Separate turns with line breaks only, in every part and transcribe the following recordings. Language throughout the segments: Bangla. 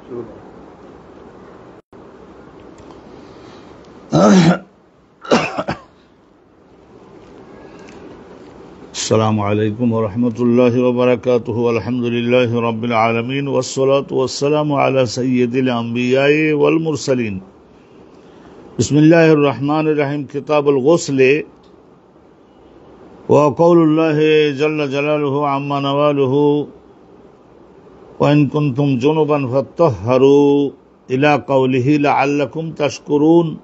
السلام عليكم ورحمة الله وبركاته والحمد لله رب العالمين والصلاة والسلام على سيد الأنبياء والمرسلين بسم الله الرحمن الرحيم كتاب الغسل وقول الله جل جلاله عما نواله وإن كنتم جنبا فطهروا إلى قوله لعلكم تشكرون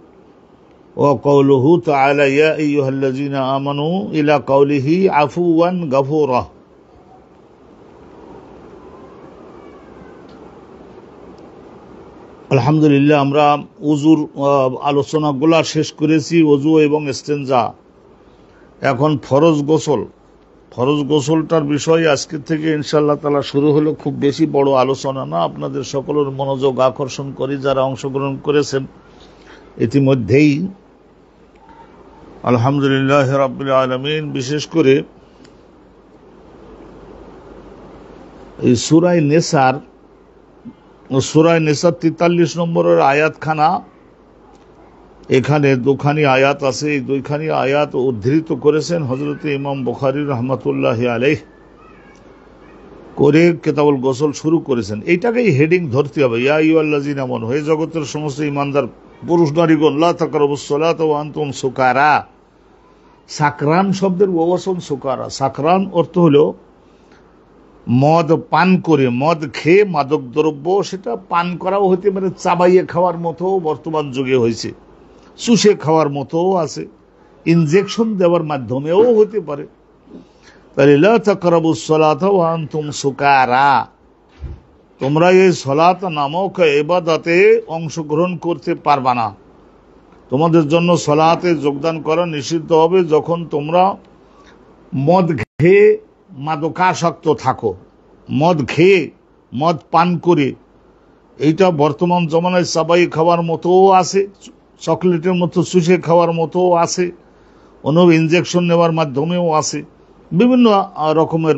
وقوله تعالى يا أيها الذين آمنوا إلى قوله عفوا غفورا আলহামদুলিল্লাহ আমরা ওযুর আলোচনাগুলো শেষ করেছি ওযু এবং ইস্তেনজা এখন ফরজ গোসলটার বিষয় আজকে থেকে ইনশাআল্লাহ তাআলা শুরু হলো খুব বেশি বড় আলোচনা না আপনাদের সকলের মনোযোগ আকর্ষণ করি যারা অংশগ্রহণ করেছেন ইতিমধ্যেই আলহামদুলিল্লাহ রাব্বিল আলামিন বিশেষ করে এই সূরা নিসার 43 নম্বরের আয়াতখানা এখানে দুখানি আয়াত আছে এই দুইখানি আয়াত উদ্ধৃত করেছেন হযরত ইমাম বুখারী রাহমাতুল্লাহি আলাইহি করে কিতাবুল গোসল শুরু করেছেন এইটাকেই হেডিং ধরতে হবে ইয়া আইয়ুহাল্লাযিনা আমানু হে জগতের সমস্ত ঈমানদার পুরুষ নারীগণ লা তাকরাবুস সালাতা ওয়া আনতুম সুকারা সাকরান শব্দের ওয়াসন সুকারা সাকরান অর্থ হলো মদ পান করে মদ খেয়ে মাদক দ্রব্য সেটা পান করাও হতে পারে চাবাইয়ে খাওয়ার মতো বর্তমান যুগে হয়েছে চুষে খাওয়ার মতো আছে ইনজেকশন দেওয়ার মাধ্যমেও হতে পারে তাহলে লা তাকরাবুস সালাতা ওয়া আনতুম সুকারা তোমরা এই সালাত নামক ইবাদতে অংশগ্রহণ করতে পারবা না তোমাদের জন্য সালাতে যোগদান করা নিষিদ্ধ হবে যখন তোমরা মদ খেয়ে মাদকাসক্ত থাকো মদ খেয়ে মদ পান করে এইটা বর্তমান জমানায় চাবাই খাওয়ার মতো আছে চকলেটের মতো চুষে খাওয়ার মতো আছে অন্য ইনজেকশন নেওয়ার মাধ্যমেও আছে বিভিন্ন রকমের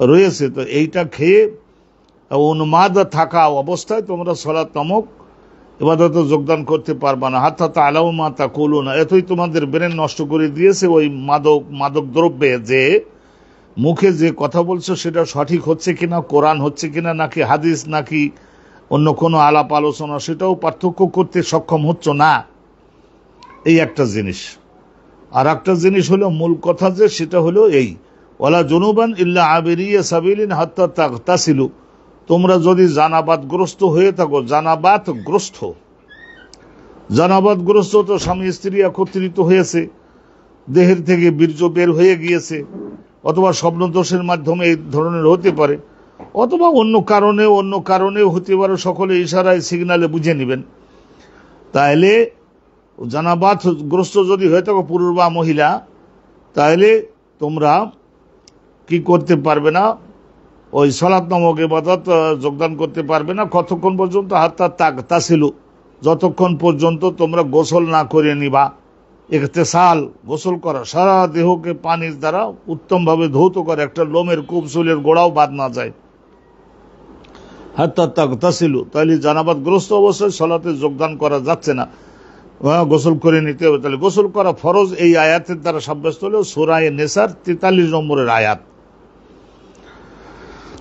রয়েছে তো এইটা খেয়ে উন্মাদ থাকা অবস্থায় তোমরা সালাত নামক ইবাদতে যোগদান করতে পারবা না হাত্তা তাআলামু মা তাকুলুনা এতই তোমাদের ব্রেন নষ্ট করে দিয়েছে ওই মাদক দ্রব্যে যে মুখে যে কথা বলছো সেটা সঠিক হচ্ছে কিনা কোরআন হচ্ছে কিনা নাকি হাদিস নাকি অন্য কোনো আলাপ আলোচনা সেটাও পার্থক্য করতে সক্ষম হচ্ছ না এই একটা জিনিস আর একটা জিনিস হলো মূল কথা যে সেটা হলো এই ওয়ালা জুনুবান ইল্লা আবিরিয়া সাবিলিন হাত্তা তাগতাসিলু তোমরা যদি জানাবাতগ্রস্ত হয়ে থাকো জানাবাতগ্রস্ত তো স্বামী স্ত্রী একত্রিত হয়েছে দেহের থেকে বীর্য বের হয়ে গিয়েছে অথবা স্বপ্নদোষের মাধ্যমে এই ধরনের হতে পারে অথবা অন্য কারণে হতে পারে সকলে ইশারায় সিগনালে বুঝে নেবেন তাহলে জানাবাতগ্রস্ত যদি হয়ে থাকো পুরুষ বা মহিলা তাহলে তোমরা কি করতে পারবে না ওই সালাত নামক ইবাদত যোগদান করতে পারবে না কতক্ষণ পর্যন্ত হাত্তা তাগতাসিলু যতক্ষণ পর্যন্ত তোমরা গোসল না করে নিবা ইগতিসাল গোসল করা সারা দেহকে পানির দ্বারা উত্তমভাবে ধৌত করে একটা লোমের কূপ চুলের গোড়াও বাদ না যায় হাত্তা তাগতাসিলু তাহলে জানাবাতগ্রস্ত অবস্থায় সালাতে যোগদান করা যাচ্ছে না গোসল করে নিতে হবে তাহলে গোসল করা ফরজ এই আয়াতের দ্বারা সাব্যস্ত হলো সূরা নিসার 43 নম্বরের আয়াত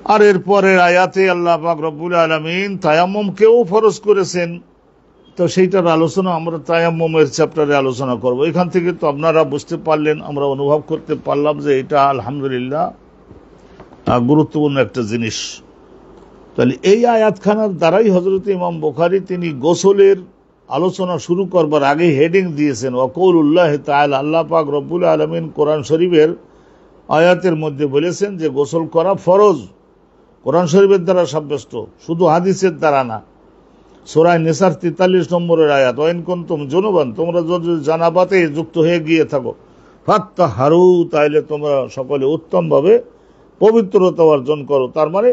আর এরপরের আয়াতে আল্লাহ পাক রব্বুল আলামিন তায়াম্মুমকেও ফরজ করেছেন তো সেইটার আলোচনা আমরা তায়াম্মুমের চ্যাপ্টারে আলোচনা করব এখান থেকে তো আপনারা বুঝতে পারলেন আমরা অনুভব করতে পারলাম যে এটা আলহামদুলিল্লাহ গুরুত্বপূর্ণ একটা জিনিস তাহলে এই আয়াতখানার দ্বারাই হযরত ইমাম বুখারী তিনি গোসলের আলোচনা শুরু করবার আগে হেডিং দিয়েছেন ওয়াকাউলুল্লাহি তাআলা আল্লাহ পাক রব্বুল আলামিন কোরআন শরীফের আয়াতের মধ্যে বলেছেন যে গোসল করা ফরজ কোরআন শরীফের দ্বারা সাব্যস্ত শুধু হাদিসের দ্বারা না সূরা নিসার 43 নম্বরের আয়াত ওয়াইন কুনতুম জুনুবান তোমরা যদি জানাবাতে যুক্ত হয়ে গিয়ে থাকো ফাত্তাহারু তাইলে তোমরা সকলে উত্তমভাবে পবিত্রতা অর্জন করো তার মানে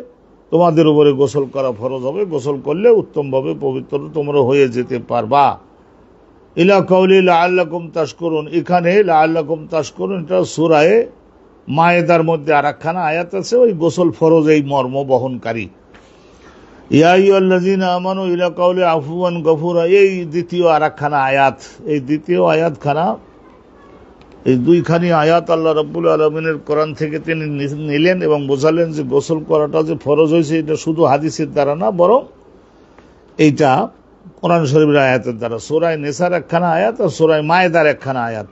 তোমাদের উপরে গোসল করা ফরজ হবে গোসল করলে উত্তমভাবে পবিত্র তোমরা হয়ে যেতে পারবা ইলা কাউলি লাআল্লাকুম তাশকুরুন এখানে লাআল্লাকুম তাশকুরুন এটা সূরা মায়েদার মধ্যে আরেকখানা আয়াত আছে ওই গোসল ফরজ এই মর্ম বহনকারী ইয়া আইয়ুহাল্লাযীনা আমানু ইলা কাউলি আফওয়ান গফুরা, এই দ্বিতীয় আরেকখানা আয়াত। এই দ্বিতীয় আয়াতখানা, এই দুইখানি আয়াত আল্লাহ রাব্বুল আলামিনের কোরআন থেকে তিনি নিলেন এবং বোঝালেন যে গোসল করাটা যে ফরজ হয়েছে এটা শুধু হাদিসের দ্বারা না, বরং এইটা কোরআন শরীফের আয়াতের দ্বারা। সূরা নিসার একখানা আয়াত আর সূরা মায়েদার একখানা আয়াত।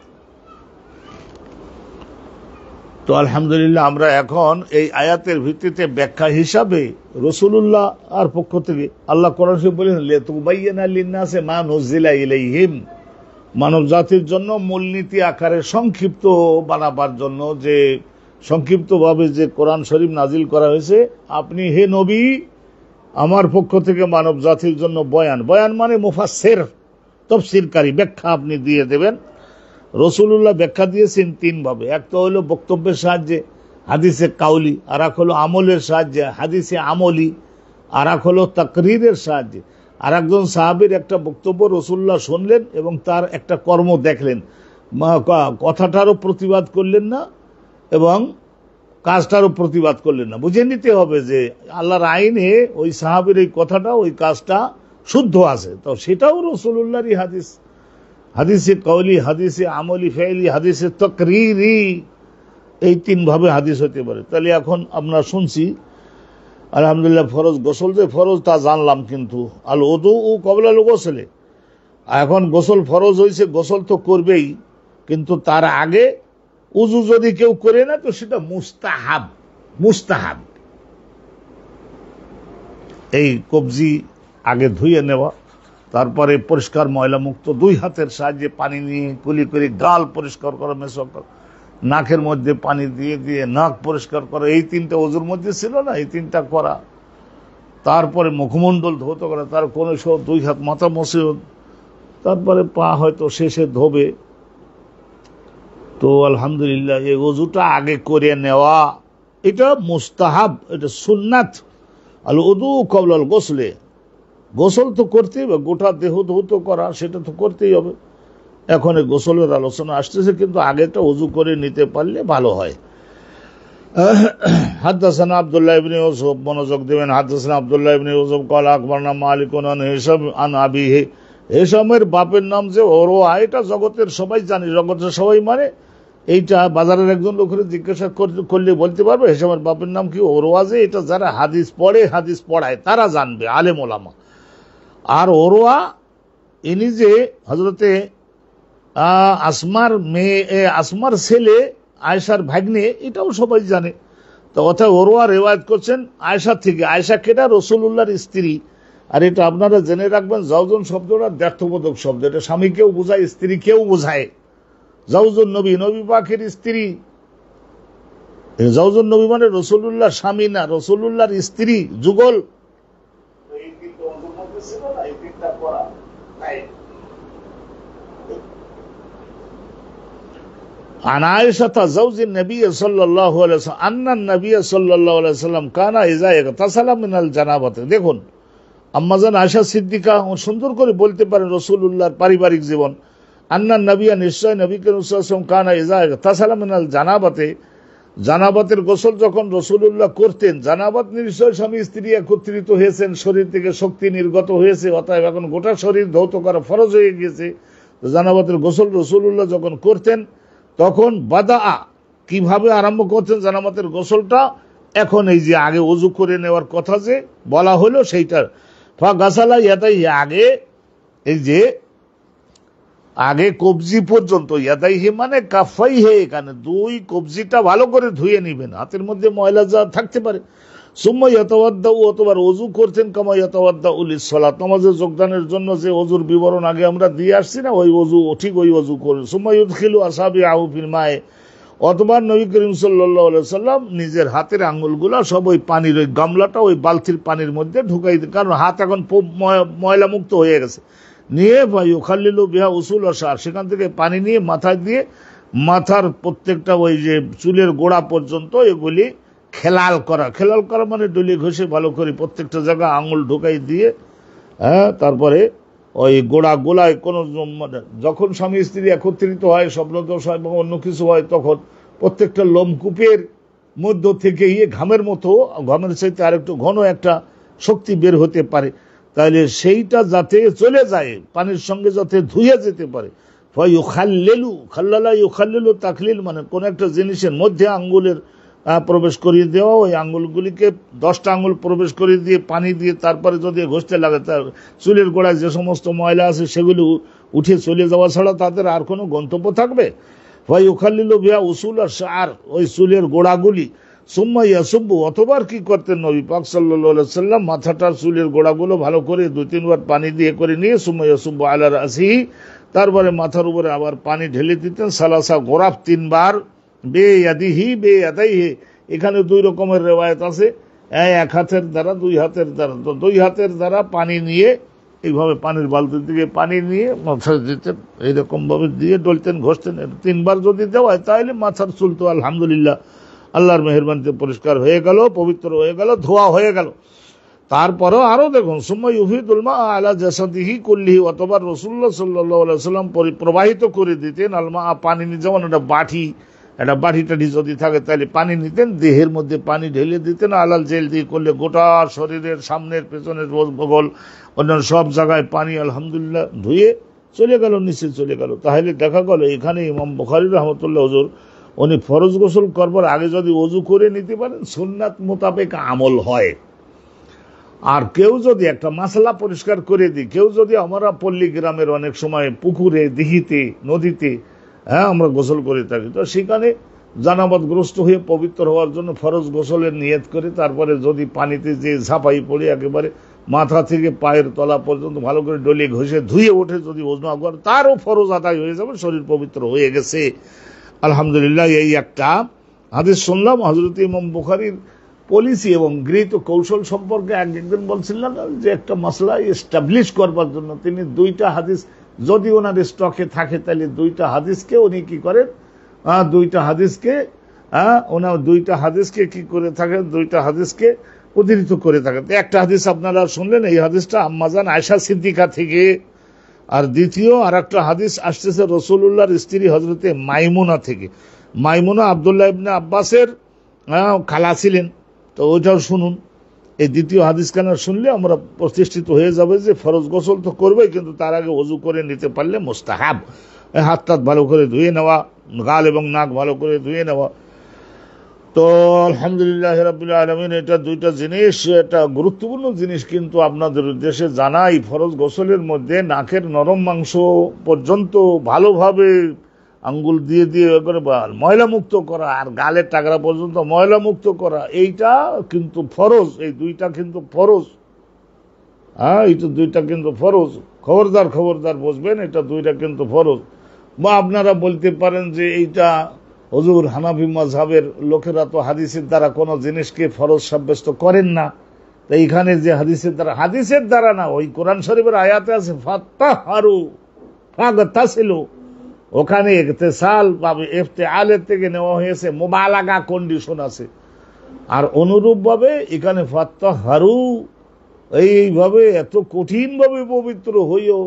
তো আলহামদুলিল্লাহ আমরা এখন এই আয়াতের ভিত্তিতে ব্যাখ্যা হিসাবে রাসূলুল্লাহ আর পক্ষ থেকে আল্লাহ কোরআন শরীফ বলেন লিতুবাইয়িনা লিন-নাসি মা নুজিলা ইলাইহিম, মানব জাতির জন্য মূলনীতি আকারে সংক্ষিপ্ত বানাবার জন্য, যে সংক্ষিপ্তভাবে যে কোরআন শরীফ নাজিল করা হয়েছে, আপনি হে নবী আমার পক্ষ থেকে মানব জাতির জন্য বয়ান, বয়ান মানে মুফাসসির, তাফসীরকারী, ব্যাখ্যা আপনি দিয়ে দেবেন। রাসূলুল্লাহ ব্যাখ্যা দিয়েছেন তিন ভাবে। এক তো হলো বক্তব্যের সাহায্যে, হাদিসে কাউলি, আর এক হলো আমলের সাহায্যে, হাদিসে আমলি, আর এক হলো তাকরীরের সাহায্যে। আর একজন সাহাবীর একটা বক্তব্য রাসূলুল্লাহ শুনলেন এবং তার একটা কর্ম দেখলেন, কথাটারও প্রতিবাদ করলেন না এবং কাজটারও প্রতিবাদ করলেন না। বুঝে নিতে হবে যে আল্লাহর আইনে ওই সাহাবীর এই কথাটা, ওই কাজটা শুদ্ধ আছে, তো সেটাও রাসূলুল্লাহরই হাদিস। হাদিসে কওলি, হাদিসে আমলি, ফেইলি, হাদিসে তাকরীরি, এই তিন ভাবে হাদিস হতে পারে। তাহলে এখন আমরা শুনছি আলহামদুলিল্লাহ ফরজ গোসল, যে ফরজ তা জানলাম, কিন্তু আল ওযু ক্বাবলাল গোসলে, এখন গোসল ফরজ হয়েছে, গোসল তো করবেই, কিন্তু তার আগে উযু যদি কেউ করে না তো সেটা মুস্তাহাব। মুস্তাহাব এই কবজি আগে ধুয়ে নেওয়া, তারপরে পরিষ্কার ময়লা মুক্ত দুই হাতের সাহায্যে পানি নিয়ে কুলি করে গাল পরিষ্কার করা, মেসওয়াক করা, নাকের মধ্যে পানি দিয়ে দিয়ে নাক পরিষ্কার করা, এই তিনটা ওযুর মধ্যে ছিল না, এই তিনটা করা। তারপরে মুখমণ্ডল ধৌত করা, তার কোনো সব দুই হাত মাথা মুছে, তারপরে পা হয়তো শেষে ধোবে। তো আলহামদুলিল্লাহ এই ওযুটা আগে করে নেওয়া এটা মুস্তাহাব, এটা সুন্নাত। আল ওযু ক্বাবলাল গোসলে, গোসল তো করতেই হবে, গোটা দেহ ধৌত করা সেটা তো করতেই হবে। এখন গোসলের আলোচনা আসতেছে, কিন্তু আগেটা ওযু করে নিতে পারলে ভালো হয়। হাদাসানা আব্দুল্লাহ ইবনে ইউসুফ, মনোযোগ দেবেন, হাদাসানা আব্দুল্লাহ ইবনে ইউসুফ ক্বালা আখবারনা মালিকুন আন হিশাম আন আবিহি, হিশামের বাপের নাম যে উরওয়া, এটা জগতের সবাই জানে, জগতের সবাই মানে এইটা বাজারের একজন লোকের জিজ্ঞাসা করলে বলতে পারবে হিশামের বাপের নাম কি উরওয়া, যে এটা যারা হাদিস পড়ে, হাদিস পড়ায় তারা জানবে, আলেম ওলামা। আর উরওয়া ইনি যে হযরতে আসমার মেয়ে, আসমার ছেলে, আয়েশার ভাগ্নে, এটাও সবাই জানে। তো অর্থাৎ উরওয়া রিওয়ায়াত করছেন আয়েশা থেকে। আয়েশা কেটা? রাসূলুল্লাহর স্ত্রী। আর এটা আপনারা জেনে রাখবেন, জাওজুন শব্দটা দ্ব্যর্থবোধক শব্দ, এটা স্বামীকেও বোঝায় স্ত্রীকেও বোঝায়। জাওজুন নবী, নবী পাকের স্ত্রী। জাওজুন নবী মানে রাসূলুল্লাহর স্বামী না, রাসূলুল্লাহর স্ত্রী, যুগল। عن عائشة زوج النبي صلى الله عليه وسلم أن النبي صلى الله عليه وسلم كان إذا اغتسل من الجنابة। দেখুন আম্মাজান আয়েশা সিদ্দিকা সুন্দর করে বলতে পারেন রাসূলুল্লাহর পারিবারিক জীবন। আন্না নবী, নিশ্চয় নবী করিম সাল্লাল্লাহু আলাইহি ওয়াসাল্লাম, কানা ইযা ইগতাসালা মিনাল জানাবাতে, জানাবাতের গোসল যখন রাসূলুল্লাহ করতেন, জানাবাত নিশ্চয় স্বামী স্ত্রী একত্রিত হয়েছেন, শরীর থেকে শক্তি নির্গত হয়েছে, অতএব এখন গোটা শরীর ধৌত করা ফরজ হয়ে গিয়েছে। জানাবাতের গোসল রাসূলুল্লাহ যখন করতেন তখন বাদা, কিভাবে আরম্ভ করতেন জানাবাতের গোসলটা, এখন এই যে আগে ওযু করে নেওয়ার কথা যে বলা হলো সেইটার ফাগাসালা ইয়াদাই, আগে এই যে আগে কবজি পর্যন্ত, ইয়াদাইহি মানে কাফাইহি, এখানে দুই কবজিটা ভালো করে ধুয়ে নেবেন, হাতের মধ্যে ময়লা যা থাকতে পারে। সুম্মা ইয়াতাওয়াদ্দাউ, অতবার ওযু করতেন, কামা ইয়াতাওয়াদ্দাউ লিস-সালাত, নামাজে যোগদানের জন্য যে ওযুর বিবরণ আগে আমরা দিয়ে আসছি না, ওই ওযু, ঠিক ওই ওযু করেন। সুম্মা ইউদখিলু আসাবিআহু ফিল মায়ে, অতবার নবী করিম সাল্লাল্লাহু আলাইহি ওয়াসাল্লাম নিজের হাতের আঙ্গুলগুলা সব ওই পানির, ওই গামলাটা ওই বালতির পানির মধ্যে ঢুকাই দিতেন, কারণ হাত এখন ময়লা মুক্ত হয়ে গেছে। নিয়ে ইউখাল্লিলু বিহা উসুল আশ-শা'r, সেখান থেকে পানি নিয়ে মাথায় দিয়ে মাথার প্রত্যেকটা ওই যে চুলের গোড়া পর্যন্ত এগুলি খেলাল করা। খেলাল করা মানে ডলি ঘষে ভালো করে প্রত্যেকটা জায়গা আঙুল ঢুকাই দিয়ে, তারপরে ওই গোড়ায় কোনো যখন স্বামী স্ত্রী একত্রিত হয়, স্বপ্নদোষ হয় বা অন্য কিছু হয়, তখন প্রত্যেকটা লোমকূপের মধ্য থেকে ঘামের মতো, ঘামের চাইতে আরেকটু ঘন একটা শক্তি বের হতে পারে, তাহলে সেইটা যাতে চলে যায়, পানির সঙ্গে যাতে ধুয়ে যেতে পারে। ফায়ুখাল্লিলু, খাল্লালা ইউখাল্লিলু তাকলিল, মানে কোন একটা জিনিসের মধ্যে আঙ্গুলের প্রবেশ করিয়ে দেওয়া, ওই আঙ্গুলগুলিকে 10টা আঙ্গুল প্রবেশ করিয়ে দিয়ে পানি দিয়ে তারপরে যদি ঘষতে লাগে, তার চুলের গোড়ায় যে সমস্ত ময়লা আছে সেগুলি উঠে চলে যাওয়া ছাড়া তাদের আর কোনো গন্তব্য থাকবে। ফায়ুখাল্লিলু বিহা উসুল আর শার, ওই চুলের গোড়াগুলি। সুম্মা ইয়াসুব্বু, অতবার কি করতেন নবী পাক সাল্লাল্লাহু আলাইহি সাল্লাম, মাথাটার চুলের গোড়াগুলো ভালো করে 2-3 বার পানি দিয়ে করে নিয়ে সুম্মা ইয়াসুব্বু আলা রাসিহি, তারপরে মাথার উপরে আবার পানি ঢেলে দিতেন, সালাসা গোরাফ, 3 বার, বেয়াদিহি বেয়াদাইহি। এখানে 2 রকমের রিওয়ায়াত আছে, এক হাতের দ্বারা, 2 হাতের দ্বারা। তো 2 হাতের দ্বারা পানি নিয়ে এইভাবে পানির বালতির দিকে পানি নিয়ে মাথায় দিতেন, এইরকম ভাবে দিয়ে ডলতেন, ঘষতেন। 3 বার যদি দেওয়া হয় তাহলে মাথার চুল তো আলহামদুলিল্লাহ আল্লাহর মেহেরবানিতে পরিষ্কার হয়ে গেল, পবিত্র হয়ে গেল, ধোয়া হয়ে গেল। তারপরেও আরো দেখুন, সুম্মা ইউফিদুল মা আলা জাসাদিহি কুল্লিহি, অতবার রাসূলুল্লাহ সাল্লাল্লাহু আলাইহি ওয়াসাল্লাম প্রবাহিত করে দিতেন আল মা, পানি নিয়ে, যেমন একটা বাটি টাটি যদি থাকে তাহলে পানি নিতেন, দেহের মধ্যে পানি ঢেলে দিতেন, আলাল জেল দিয়ে করলে গোটা শরীরের সামনের পেছনের বগল অন্যান্য সব জায়গায় পানি আলহামদুলিল্লাহ ধুয়ে চলে গেল, নিচে চলে গেল। তাহলে দেখা গেল এখানে ইমাম বুখারী রাহমাতুল্লাহ হুজুর উনি ফরজ গোসল করবার আগে যদি ওযু করে নিতে পারেন, সুন্নাত মোতাবেক আমল হয়। আর কেউ যদি একটা মাসলা পরিষ্কার করে দিই, কেউ যদি, আমরা পল্লী গ্রামের অনেক সময় পুকুরে, দিঘিতে, নদীতে আমরা গোসল করে থাকি, তো সেখানে জানাবাতগ্রস্ত হয়ে পবিত্র হওয়ার জন্য ফরজ গোসলের নিয়ত করে তারপরে যদি পানিতে যে ঝাঁপাই পড়ে একেবারে মাথা থেকে পায়ের তলা পর্যন্ত ভালো করে ডলিয়ে ঘষে ধুয়ে ওঠে যদি ওযু করে, তারও ফরজ আদায় হয়ে যাবে, শরীর পবিত্র হয়ে গেছে আলহামদুলিল্লাহ। এই একটা হাদিস শুনলাম হযরত ইমাম বুখারীর পলিসি এবং গৃহীত কৌশল সম্পর্কে একদিন বলছিলেন যে একটা মাসলা এস্টাবলিশ করবার জন্য তিনি 2টা হাদিস যদি ওনার স্টকে থাকে তাহলে 2টা হাদিসকে উনি কি করেন, 2টা হাদিসকে ওনার 2টা হাদিসকে কি করে থাকেন, 2টা হাদিসকে উদ্ধৃত করে থাকেন। একটা হাদিস আপনারা শুনলেন, এই হাদিসটা আম্মাজান আয়েশা সিদ্দিকা থেকে। আর দ্বিতীয় আর একটা হাদিস আসতেছে রাসূলুল্লাহর স্ত্রী হযরতে মাইমুনা থেকে। মাইমুনা আব্দুল্লাহ ইবনে আব্বাসের খালা ছিলেন, তো ওইটাও শুনুন। এই দ্বিতীয় হাদিস খানা শুনলে আমরা প্রতিষ্ঠিত হয়ে যাবে যে ফরজ গোসল তো করবে, কিন্তু তার আগে ওযু করে নিতে পারলে মুস্তাহাব। হাত টাত ভালো করে ধুয়ে নেওয়া, গাল এবং নাক ভালো করে ধুয়ে নেওয়া। তো আলহামদুলিল্লাহ রাব্বিল আলামিন, এটা 2টা জিনিস, এটা গুরুত্বপূর্ণ জিনিস কিন্তু আপনাদের উদ্দেশ্যে জানাই। ফরজ গোসলের মধ্যে নাকের নরম মাংস পর্যন্ত ভালোভাবে আঙ্গুল দিয়ে দিয়ে ময়লা মুক্ত করা, আর গালের টাকরা পর্যন্ত ময়লা মুক্ত করা, এইটা কিন্তু ফরজ। এই 2টা কিন্তু ফরজ, এই তো 2টা কিন্তু ফরজ। খবরদার বুঝবেন, এটা 2টা কিন্তু ফরজ। বা আপনারা বলতে পারেন যে এইটা হুজুর হানাফি মাযহাবের লোকেরা তো হাদিসের দ্বারা কোনো জিনিসকে ফরজ সাব্যস্ত করেন না। তো এইখানে যে হাদিসের দ্বারা না, ওই কোরআন শরীফের আয়াতে আছে ফাত্তাহারু ফাগতাসিলু, ওখানে ইগতিসাল বা ইফতিআলের থেকে নেওয়া হয়েছে, মুবালাগা কন্ডিশন আছে। আর অনুরূপ ভাবে এখানে ফাত্তাহারু, এইভাবে এত কঠিন ভাবে পবিত্র হইও,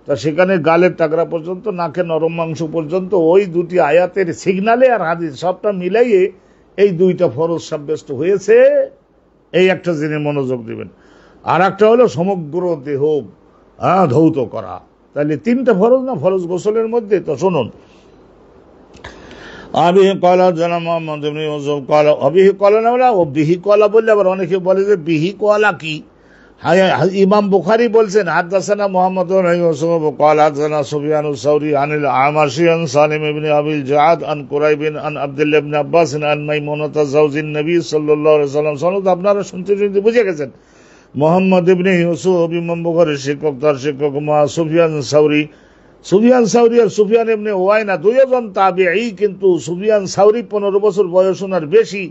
তা সেখানে গালের টাকরা পর্যন্ত, নাকের নরম মাংস পর্যন্ত, ওই 2টি আয়াতের সিগনালে আর হাদিস সবটা মিলাইয়ে এই 2টা ফরজ সাব্যস্ত হয়েছে। এই একটা জিনিস মনোযোগ দিবেন। আর একটা হলো সমগ্র দেহ ধৌত করা। তাহলে 3টা ফরজ না ফরজ গোসলের মধ্যে? তো শুনুন, আবিহি কলা জানা মোহাম্মদ ইবনে ইউসুফ কলা, অবিহি কলা না বলে ও বিহি কলা বললে আবার অনেকে বলে যে বিহি কলা কি। ইমাম বুখারী বলছেন হাদাসানা মুহাম্মদ ইবনে ইউসুফ ক্বালা হাদাসানা সুফয়ান আস-সাউরি আনিল আমাশি আন সালিম ইবনে আবিল জাআদ আন কুরাইব আন আব্দুল্লাহ ইবনে আব্বাস আন মাইমুনাতা যাওজিন নবী সাল্লাল্লাহু আলাইহি ওয়াসাল্লাম। সনদ আপনারা শুনতে বুঝে গেছেন। মুহাম্মদ ইবনে ইউসুফ ইমাম বুখারীর শিক্ষক, তার শিক্ষক সুফয়ান সাউরি আর সুফিয়ান ইবনে উয়াইনা 2 জন তাবিঈ, কিন্তু সুফিয়ান সাউরি 15 বছর বয়স ওনার বেশি,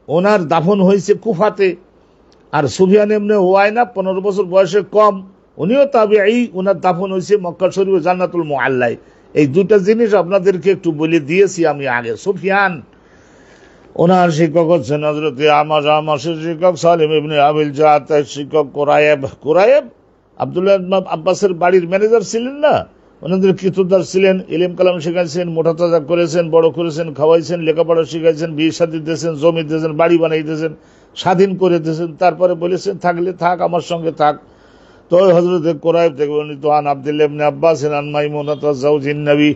ওনার দাফন হয়েছে কুফাতে। আর সুফিয়ান ইবনে উয়াইনা 15 বছর বয়সে কম, উনিও তাবিঈ, ওনার দাফন হয়েছে মক্কা শরীফে জান্নাতুল মুআল্লায়। এই 2টা জিনিস আপনাদেরকে একটু বলে দিয়েছি আমি আগে। সুফিয়ান ওনার শিক্ষক হচ্ছেন হযরত আমাশের শিক্ষক সালিম ইবনে আবিল জাআদ, তার শিক্ষক কুরাইব আব্দুল্লাহ ইবনে আব্বাসের বাড়ির ম্যানেজার ছিলেন না, ওনাদের কৃতদার ছিলেন, ইলম কালাম শেখাইছেন, মোটাতাজা করেছেন, বড় করেছেন, খাওয়াইছেন, লেখাপড়া শিখাইছেন, বিয়ে শাদী দিয়েছেন, জমি দিয়েছেন, বাড়ি বানাই দিয়েছেন, স্বাধীন করে দিয়েছেন, তারপরে বলেছেন থাকলে থাক, আমার সঙ্গে থাক। তো হযরতে কুরাইব থেকে বর্ণিত আন আব্দুল্লাহ ইবনে আব্বাস আন মাইমুনা যাওজিন নবী,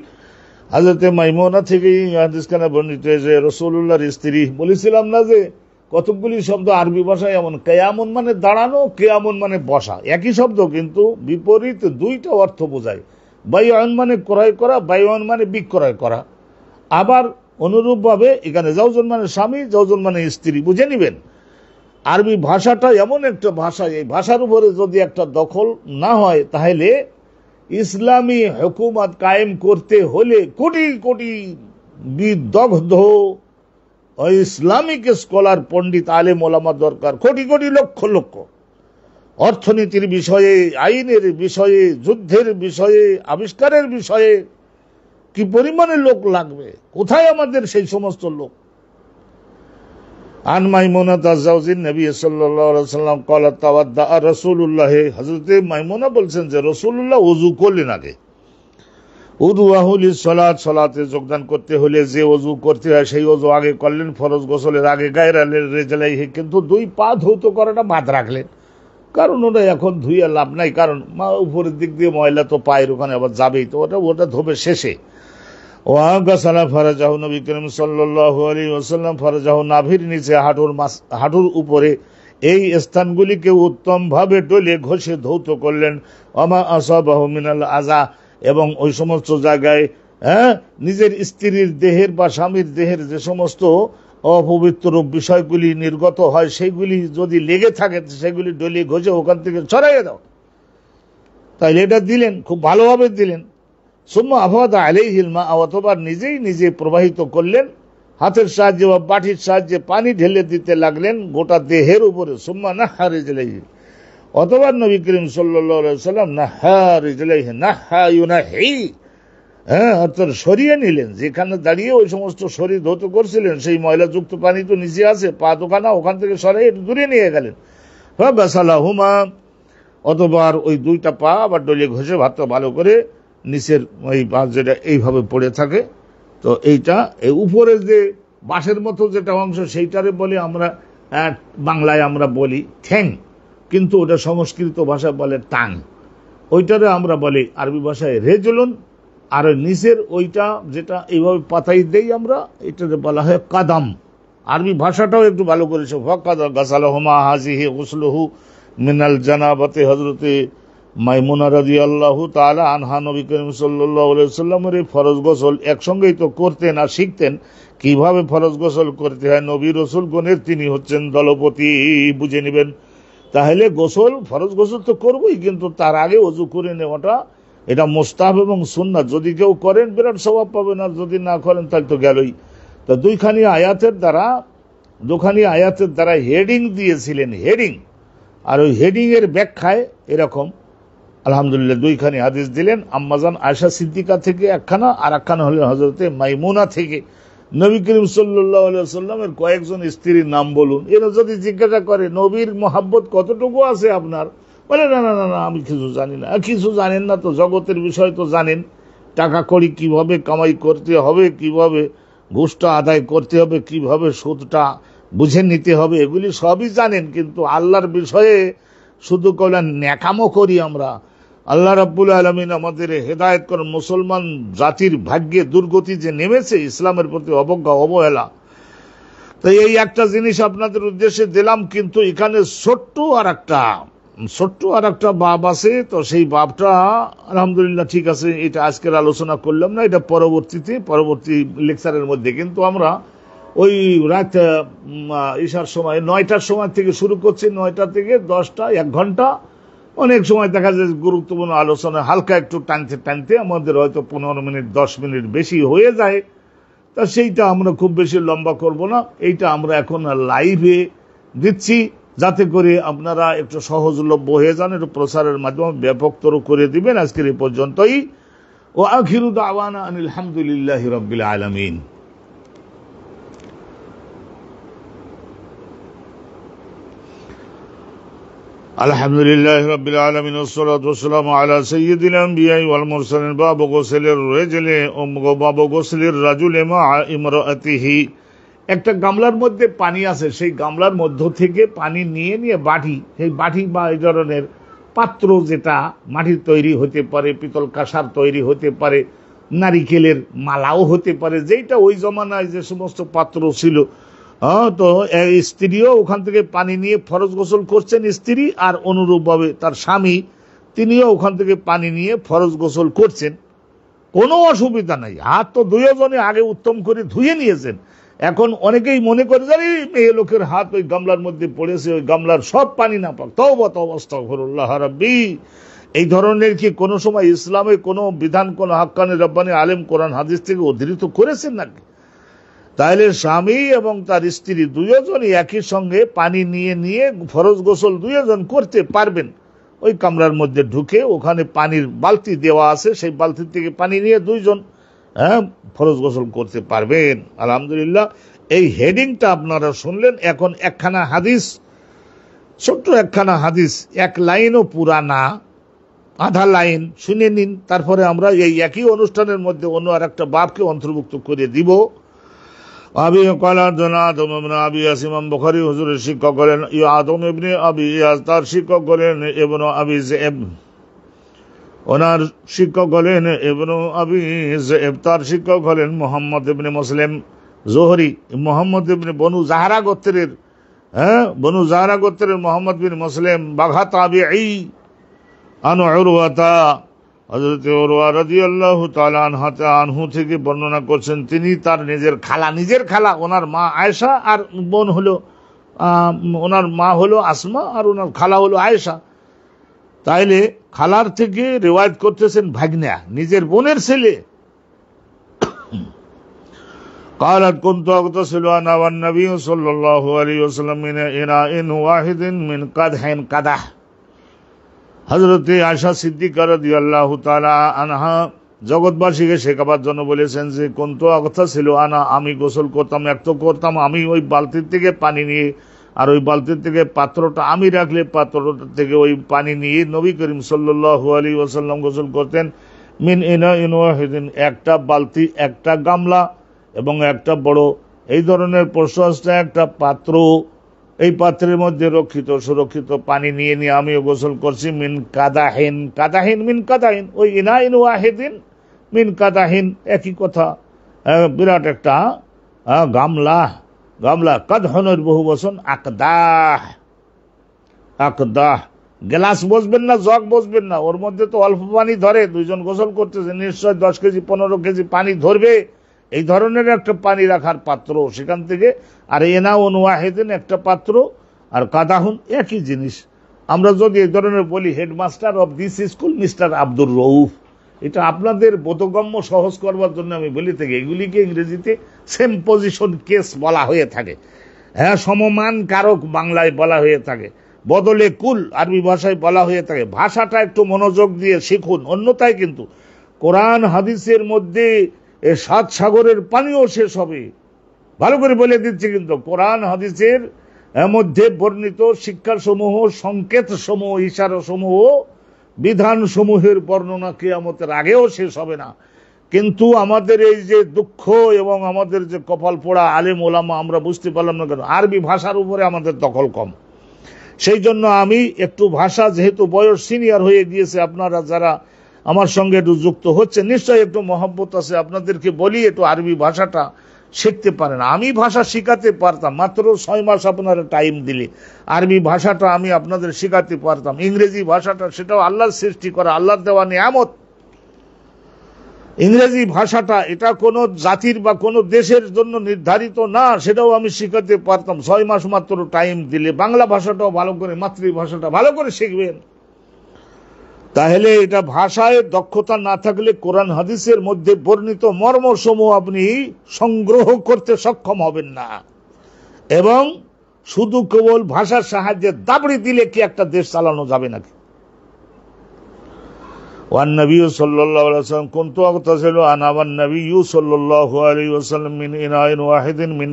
হযরতে মাইমুনা থেকে হাদিসখানা বর্ণিত যে রাসূলুল্লাহর স্ত্রী। বলেছিলাম না যে কতগুলি শব্দ আরবি ভাষায় এমন, কিয়ামুন মানে দাঁড়ানো, কিয়ামুন মানে বসা, একই শব্দ কিন্তু বিপরীত দুইটা অর্থ বোঝায়। বাইআন মানে ক্রয় করা, বাইআন মানে বিক্রয় করা। আবার অনুরূপভাবে এখানে যাওজন মানে স্বামী, যাওজন মানে স্ত্রী, বুঝে নিবেন। আরবি ভাষাটা এমন একটা ভাষা, এই ভাষার উপরে যদি একটা দখল না হয় তাহলে ইসলামী হুকুমত কায়েম করতে হলে কোটি কোটি বিদগ্ধ ইসলামিক স্কলার, পণ্ডিত, আলেম ওলামা দরকার, কোটি কোটি লক্ষ লক্ষ। অর্থনীতির বিষয়ে, আইনের বিষয়ে, যুদ্ধের বিষয়ে, আবিষ্কারের বিষয়ে কি পরিমাণে লোক লাগবে, কোথায় আমাদের সেই সমস্ত লোক। আন মাইমুনা যাওজিন নবী সাল্লাল্লাহু আলাইহি ওয়াসাল্লাম ক্বালা তাওয়াদ্দা রাসূলুল্লাহ, হযরতে মাইমুনা বলছেন যে রাসূলুল্লাহ ওযু করলেন আগে। উদুয়াহু লিসসালাত, সালাতে যোগদান করতে হলে যে ওযু করতে হয় সেই ওযু আগে করলেন, ফরজ গোসলের আগে গায়রা রিজলাইহি, কিন্তু দুই পা ধৌত করাটা বাদ রাখলেন, কারণ ওটা এখন ধুয়ে লাভ নাই, কারণ উপরের দিক দিয়ে ময়লা তো পায়ের ওখানে আবার যাবেই, তো ওটা ধোবে শেষে। ওয়াগাসালা ফারাজাহু, নবী করিম সাল্লাল্লাহু আলাইহি ওয়াসাল্লাম ফারাজাহু, নাভির নিচে হাঁটুর উপরে এই স্থানগুলিকে উত্তম ভাবে ডলে ঘষে ধৌত করলেন। ওমা আসাবাহু মিনাল আযা, এবং ওই সমস্ত জায়গায় নিজের স্ত্রীর দেহের বা স্বামীর দেহের যে সমস্ত অপবিত্র বিষয়গুলি নির্গত হয় সেইগুলি যদি লেগে থাকে সেগুলি ডলে ঘষে ওখান থেকে ছড়াইয়ে দাও। তাইলে এটা দিলেন, খুব ভালোভাবে দিলেন। সুম্মা আফাদা আলাইহিল মা, অথবা নিজেই নিজে প্রবাহিত করলেন, হাতের সাহায্যে বা বাটির সাহায্যে পানি ঢেলে দিতে লাগলেন গোটা দেহের উপরে। সুম্মা নাহা রিজলাইহি, অথবা নবী করিম সাল্লাল্লাহু আলাইহি ওয়াসাল্লাম নাহা রিজলাইহি, নাহা ইউনাহি, অর্থাৎ সরিয়ে নিলেন, যেখানে দাঁড়িয়ে ওই সমস্ত শরীর ধৌত করছিলেন সেই ময়লাযুক্ত পানি তো নিচে আছে, পা দোকানা ওখান থেকে সরিয়ে দূরে নিয়ে গেলেন। ফাগাসালাহুমা, অথবা ওই দুইটা পা আবার ডলিয়ে ঘষে ভাতটা ভালো করে নিচের ওই বাঁশ যেটা এইভাবে পড়ে থাকে, তো এইটা এই উপরের যে বাঁশের মতো যেটা অংশ সেইটারে বলে আমরা বাংলায় আমরা বলি ঠ্যাং, কিন্তু ওটা সংস্কৃত ভাষায় বলে টাং, ওইটারে আমরা বলি আরবি ভাষায় রেজলুন। আর নিচের ওইটা যেটা এইভাবে পাতাই দেই আমরা, এটাকে বলা হয় কাদাম। আরবি ভাষাটাও একটু ভালো করেছে। গাসালাহুমা হাজিহি গুসলুহু মিনাল জানাবাতে, হযরতে মাইমুনা রাদিয়াল্লাহু তাআলা আনহা নবী করিম সাল্লাল্লাহু আলাইহি ওয়াসাল্লামের ফরজ গোসল একসঙ্গেই তো করতেন আর শিখতেন কিভাবে ফরজ গোসল করতে হয়। নবী রাসূল গণের তিনি হচ্ছেন দলপতি, বুঝে নেবেন। তাহলে গোসল, ফরজ গোসল তো করবই, কিন্তু তার আগে ওযু করে নেওয়াটা এটা মুস্তাহাব এবং সুন্নাত। যদি কেউ করেন বিরাট সওয়াব পাবেন, আর যদি না করেন তাহলে তো গেলই। তো দুখানি আয়াতের দ্বারা হেডিং দিয়েছিলেন, হেডিং, আর ওই হেডিং এর ব্যাখ্যায় এরকম আলহামদুলিল্লাহ দুইখানি হাদিস দিলেন। আম্মাজান আয়েশা সিদ্দিকা থেকে একখানা, আর একখানা হলেন হযরতে মাইমুনা থেকে। নবী করিম সাল্লাল্লাহু আলাইহি ওয়াসাল্লামের কয়েকজন স্ত্রীর নাম বলুন। এরা যদি জিজ্ঞাসা করে নবীর মহাব্বত কতটুকু আছে আপনার, বলে না না না না আমি কিছু জানি না। কিছু জানেন না তো, জগতের বিষয় তো জানেন, টাকা কড়ি কিভাবে কামাই করতে হবে, কিভাবে ঘুষটা আদায় করতে হবে, কিভাবে সুদটা বুঝে নিতে হবে, এগুলি সবই জানেন, কিন্তু আল্লাহর বিষয়ে শুধু কইলেন ন্যাকামো করি আমরা। আল্লাহ রাব্বুল আলামিন আমাদের হেদায়েত করেন। মুসলমান জাতির ভাগ্যে দুর্গতি যে নেমেছে, ইসলামের প্রতি অবজ্ঞা অবহেলা। তো এই একটা জিনিস আপনাদের উদ্দেশ্যে দিলাম, কিন্তু এখানে ছোট্ট আর একটা বাব আছে। তো সেই বাবটা আলহামদুলিল্লাহ ঠিক আছে, এটা আজকের আলোচনা করলাম না, এটা পরবর্তী লেকচারের মধ্যে। কিন্তু আমরা ওই রাত ঈশার সময় 9টার সময় থেকে শুরু করছি, 9টা থেকে 10টা, 1 ঘন্টা। অনেক সময় দেখা যায় গুরুত্বপূর্ণ আলোচনা হালকা একটু টানতে আমাদের হয়তো 15 মিনিট 10 মিনিট বেশি হয়ে যায়। তা সেইটা আমরা খুব বেশি লম্বা করব না, এইটা আমরা এখন লাইভে দিচ্ছি যাতে করে আপনারা একটু সহজলভ্য হয়ে যান, একটু প্রচারের মাধ্যমে ব্যাপকতর করে দিবেন। আজকের এই পর্যন্তই। ও আখিরু দাওয়ানা আনিল হামদুলিল্লাহি রাব্বিল আলামিন। আলহামদুলিল্লাহি রাব্বিল আলামিন ওয়াসসালাতু ওয়াসসালামু আলা সাইয়্যিদিল আম্বিয়া'i ওয়াল মুরসালিন। বাবু গোসলের রাজুলি মা ইমরাআতিহি। একটা গামলার মধ্যে পানি আছে, সেই গামলার মধ্য থেকে পানি নিয়ে নিয়ে বাটি, সেই বাটি বা এই ধরনের পাত্র, যেটা মাটির তৈরি হতে পারে, পিতল কাঁসার তৈরি হতে পারে, নারিকেলের মালাও হতে পারে, যেটা ওই জমানায় যে সমস্ত পাত্র ছিল, তো স্ত্রীও ওখান থেকে পানি নিয়ে ফরজ গোসল করছেন স্ত্রী, আর অনুরূপভাবে তার স্বামী তিনিও ওখান থেকে পানি নিয়ে ফরজ গোসল করছেন। কোনো অসুবিধা নাই, হাত তো দুজনে আগে উত্তম করে ধুয়ে নিয়েছেন। এখন অনেকেই মনে করে যে মেয়ে লোকের হাত ওই গামলার মধ্যে পড়েছে, ওই গামলার সব পানি না পাক, তওবা তওবা আস্তাগফিরুল্লাহ রাব্বি। এই ধরনের কি কোনো সময় ইসলামে কোনো বিধান কোন হাক্কানি রব্বানি আলেম কোরআন হাদিস থেকে উদ্ধৃত করেছেন নাকি? তাহলে স্বামী এবং তার স্ত্রী দুজনই একই সঙ্গে পানি নিয়ে নিয়ে ফরজ গোসল দুজন করতে পারবেন। ওই কামরার মধ্যে ঢুকে ওখানে পানির বালতি দেওয়া আছে, সেই বালতি থেকে পানি নিয়ে দুইজন ফরজ গোসল করতে পারবেন। আলহামদুলিল্লাহ, এই হেডিংটা আপনারা শুনলেন। এখন একখানা হাদিস, ছোট্ট একখানা হাদিস, এক লাইনও পুরা না, আধা লাইন শুনে নিন, তারপরে আমরা এই একই অনুষ্ঠানের মধ্যে অন্য আর একটা বাবকে অন্তর্ভুক্ত করে দিব। আবি আদম ইবনে আবি ইয়াস, ইমাম বুখারী হুজুরের শিক্ষক হলেন আদম ইবনে আবি ইয়াস, তার শিক্ষক হলেন ইবনে আবি যায়েব, ওনার শিক্ষক হলেন ইবনে আবি যায়েব, তার শিক্ষক হলেন মুহাম্মদ ইবনে মুসলিম জোহরি, মুহাম্মদ ইবনে বনু জাহরা গোত্রের, বনু জাহরা গোত্রের মুহাম্মদ বিন মুসলিম বাঘা তাবিঈ, আন উরওয়াতা, হযরত উরওয়া রাদিয়াল্লাহু তাআলা আনহু থেকে বর্ণনা করছেন, তিনি তার নিজের খালা, ওনার মা আয়েশা, আর বোন হলো ওনার মা হলো আসমা, আর ওনার খালা হলো আয়েশা। তাইলে খালার থেকে রিওয়ায়াত করতেছেন ভাগনা, নিজের বোনের ছেলে। قالت كنت أغتسل أنا والنبي صلى الله عليه وسلم من إناء واحد من قدح। হযরতে আয়েশা সিদ্দিকা রাদিয়াল্লাহু তাআলা আনহা জগৎবাসীকে শেখাবার জন্য বলেছেন যে কুনতু আগতাসিলু আনা, আমি গোসল করতাম, একটু করতাম আমি ওই বালতির থেকে পানি নিয়ে, আর ওই বালতির থেকে পাত্রটা আমি রাখলে পাত্রটা থেকে ওই পানি নিয়ে নবী করিম সাল্লাল্লাহু আলাইহি ওয়াসাল্লাম গোসল করতেন। মিন ইনাইন ওয়াহিদিন, একটা বালতি, একটা গামলা এবং একটা বড় এই ধরনের প্রশস্ত একটা পাত্র, এই পাত্রের মধ্যে সুরক্ষিত পানি নিয়ে নিয়ে আমিও গোসল করছি। মিন কাদাহিন, মিন কাদাহিন, ওই ইনাইন ওয়াহিদিন মিন কাদাহিন, একই কথা, বিরাট একটা গামলা। কাদহনের বহু বচন আকদাহ। গ্লাস বসবেন না, জগ বসবেন না, ওর মধ্যে তো অল্প পানি ধরে, দুইজন গোসল করতেছে, নিশ্চয় 10 কেজি 15 কেজি পানি ধরবে, এই ধরনের একটা পানি রাখার পাত্র সেখান থেকে। আর ইনাউন ওয়াহিদিন, একটা পাত্র, আর কাদাহুন একই জিনিস। আমরা যদি এই ধরনের বলি, headmaster of this school mister Abdur Rauf, এটা আপনাদের বোধগম্য সহজ করবার জন্য আমি বলি থাকি। এগুলিকে ইংরেজিতে সেম পজিশন কেস বলা হয়ে থাকে, সমমান কারক বাংলায় বলা হয়ে থাকে, বদলে কুল আরবি ভাষায় বলা হয়ে থাকে। ভাষাটা একটু মনোযোগ দিয়ে শিখুন, অন্যথায় কিন্তু কোরআন হাদিসের মধ্যে 7 সাগরের পানিও শেষ হবে। ভালো করে বলে দিচ্ছি, কিন্তু কোরআন হাদিসের মধ্যে বর্ণিত শিক্ষাসমূহ, সংকেত সমূহ, ইশারা সমূহ, বিধান সমূহের বর্ণনা কিয়ামতের আগেও শেষ হবে না। কিন্তু আমাদের এই যে দুঃখ এবং আমাদের যে কপাল পোড়া আলেম ওলামা, আমরা বুঝতে পারলাম না কেন, আরবি ভাষার উপরে আমাদের দখল কম। সেই জন্য আমি একটু ভাষা, যেহেতু বয়স সিনিয়র হয়ে গিয়েছে, আপনারা যারা আমার সঙ্গে একটু যুক্ত হচ্ছে, নিশ্চয়ই একটু মহব্বত আছে, আপনাদেরকে বলি একটু আরবি ভাষাটা শিখতে পারেন। আমি ভাষা শিখাতে পারতাম, মাত্র 6 মাস আপনারা টাইম দিলে আরবি ভাষাটা আমি আপনাদের শিখাতে পারতাম। ইংরেজি ভাষাটা, সেটাও আল্লাহর সৃষ্টি করা, আল্লাহর দেওয়া নিয়ামত। ইংরেজি ভাষাটা এটা কোনো জাতির বা কোনো দেশের জন্য নির্ধারিত না, সেটাও আমি শিখাতে পারতাম 6 মাস মাত্র টাইম দিলে। বাংলা ভাষাটাও ভালো করে, মাতৃভাষাটা ভালো করে শিখবেন। তাহলে এটা ভাষায় দক্ষতা না থাকলে কোরআন হাদিসের মধ্যে বর্ণিত মর্মসমূহ আপনি সংগ্রহ করতে সক্ষম হবেন না। এবং শুধু কেবল ভাষার সাহায্যে দাবড়ি দিলে কি একটা দেশ চালানো যাবে নাকি? ওয়ান নবী সাল্লাল্লাহু আলাইহি ওয়াসাল্লাম কুনতু আগতাসিলু আনা ওয়ান নবী সাল্লাল্লাহু আলাইহি ওয়াসাল্লাম মিন ইনাইন ওয়াহিদিন মিন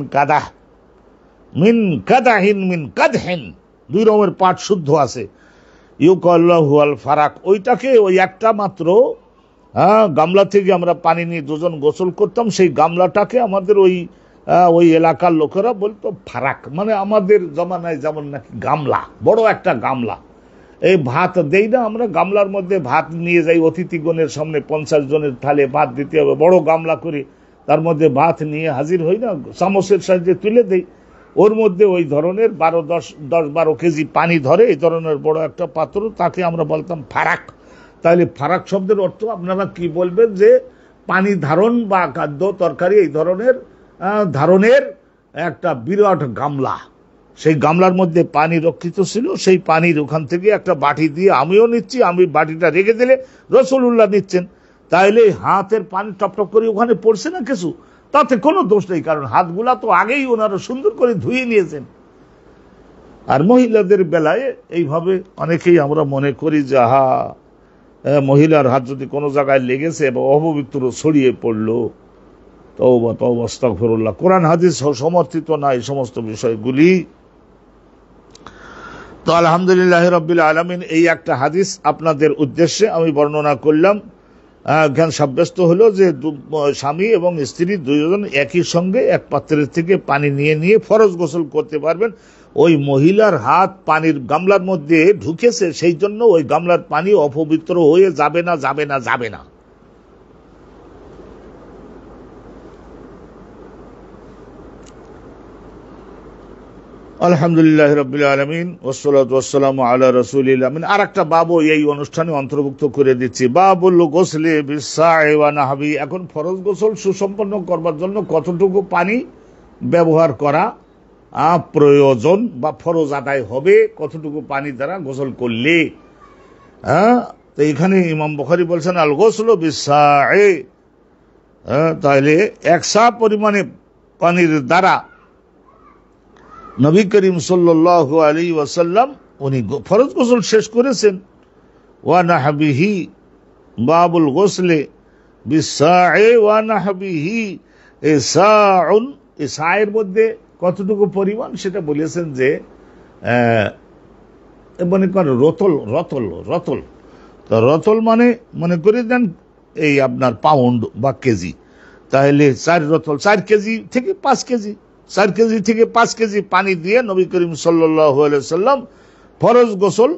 কাদহিন, 2 রকমের পাঠ শুদ্ধ আছে। ইউকাল্লাহু আল ফারাক, ওইটাকে ওই একটা মাত্র গামলা থেকে আমরা পানি নিয়ে দুজন গোসল করতাম, সেই গামলাটাকে আমাদের ওই ওই এলাকার লোকেরা বলতো ফারাক, মানে আমাদের জমানায় যেমন নাকি গামলা, বড় একটা গামলা, এই ভাত দেই না আমরা, গামলার মধ্যে ভাত নিয়ে যাই অতিথিগণের সামনে, 50 জনের থালে ভাত দিতে হবে, বড় গামলা করে তার মধ্যে ভাত নিয়ে হাজির হই না, চামচের সাহায্যে তুলে দেই, ওর মধ্যে ওই ধরনের 10-12 কেজি পানি ধরে, এই ধরনের বড় একটা পাত্র, তাকে আমরা বলতাম ফারাক। তাহলে ফারাক শব্দের অর্থ আপনারা কি বলবেন, যে পানি ধারণ বা খাদ্য তরকারি এই ধরনের ধারণের একটা বিরাট গামলা, সেই গামলার মধ্যে পানি রক্ষিত ছিল, সেই পানির ওখান থেকে একটা বাটি দিয়ে আমিও নিচ্ছি, আমি বাটিটা রেখে দিলে রাসূলুল্লাহ নিচ্ছেন, তাইলে হাতের পানি টপটপ করে ওখানে পড়ছে না কিছু, তাতে কোনো দোষ নেই, কারণ হাতগুলা তো আগেই ওনারা সুন্দর করে ধুয়ে নিয়েছেন। আর মহিলাদের বেলায় এইভাবে অনেকেই আমরা মনে করি যে মহিলার হাত যদি কোনো জায়গায় লেগেছে এবং অপবিত্র ছড়িয়ে পড়লো, তওবা তওবা আস্তাগফিরুল্লাহ, কোরআন হাদিস সমর্থিত না এই সমস্ত বিষয়গুলি। তো আলহামদুলিল্লাহ রাব্বিল আলামিন, এই একটা হাদিস আপনাদের উদ্দেশ্যে আমি বর্ণনা করলাম। জ্ঞান সাব্যস্ত হলো যে স্বামী এবং স্ত্রী দুজন একই সঙ্গে এক পাত্রের থেকে পানি নিয়ে নিয়ে ফরজ গোসল করতে পারবেন। ওই মহিলার হাত পানির গামলার মধ্যে ঢুকেছে, সেই জন্য ওই গামলার পানি অপবিত্র হয়ে যাবে না, যাবে না, যাবে না। আলহামদুলিল্লাহ রাব্বিল আলামিন ওয়াসসালাতু ওয়াসসালামু আলা রাসূলিল আমিন। আরেকটা বাবও এই অনুষ্ঠানে অন্তর্ভুক্ত করে দিচ্ছি, বাবুল গোসলে বিসা'i ওয়া নাহবি। এখন ফরজ গোসল সুসম্পন্ন করবার জন্য কতটুকু পানি ব্যবহার করা প্রয়োজন বা ফরজ আদায় হবে, কতটুকু পানি দ্বারা গোসল করলে। তো এখানে ইমাম বুখারী বলছেন আল গোসলু বিসা'i, তাহলে 100 পরিমাণে পানির দ্বারা নবী করিম সাল্লাল্লাহু আলাইহি ওয়াসাল্লাম উনি ফরজ গোসল শেষ করেছেন। ওয়া নাহবিহি, বাবুল গোসলে বিসা'i ওয়া নাহবিহি, সাউন, এই সায়ের মধ্যে কতটুকু পরিমাণ সেটা বলেছেন যে মনে করেন রতল, রতল, রতল, তো রতল মানে মনে করে দেন এই আপনার পাউন্ড বা কেজি, তাহলে 4 রতল, 4 কেজি থেকে 5 কেজি, 4 কেজি থেকে 5 কেজি পানি দিয়ে নবী করিম সাল্লাল্লাহু আলাইহি ওয়াসাল্লাম ফরজ গোসল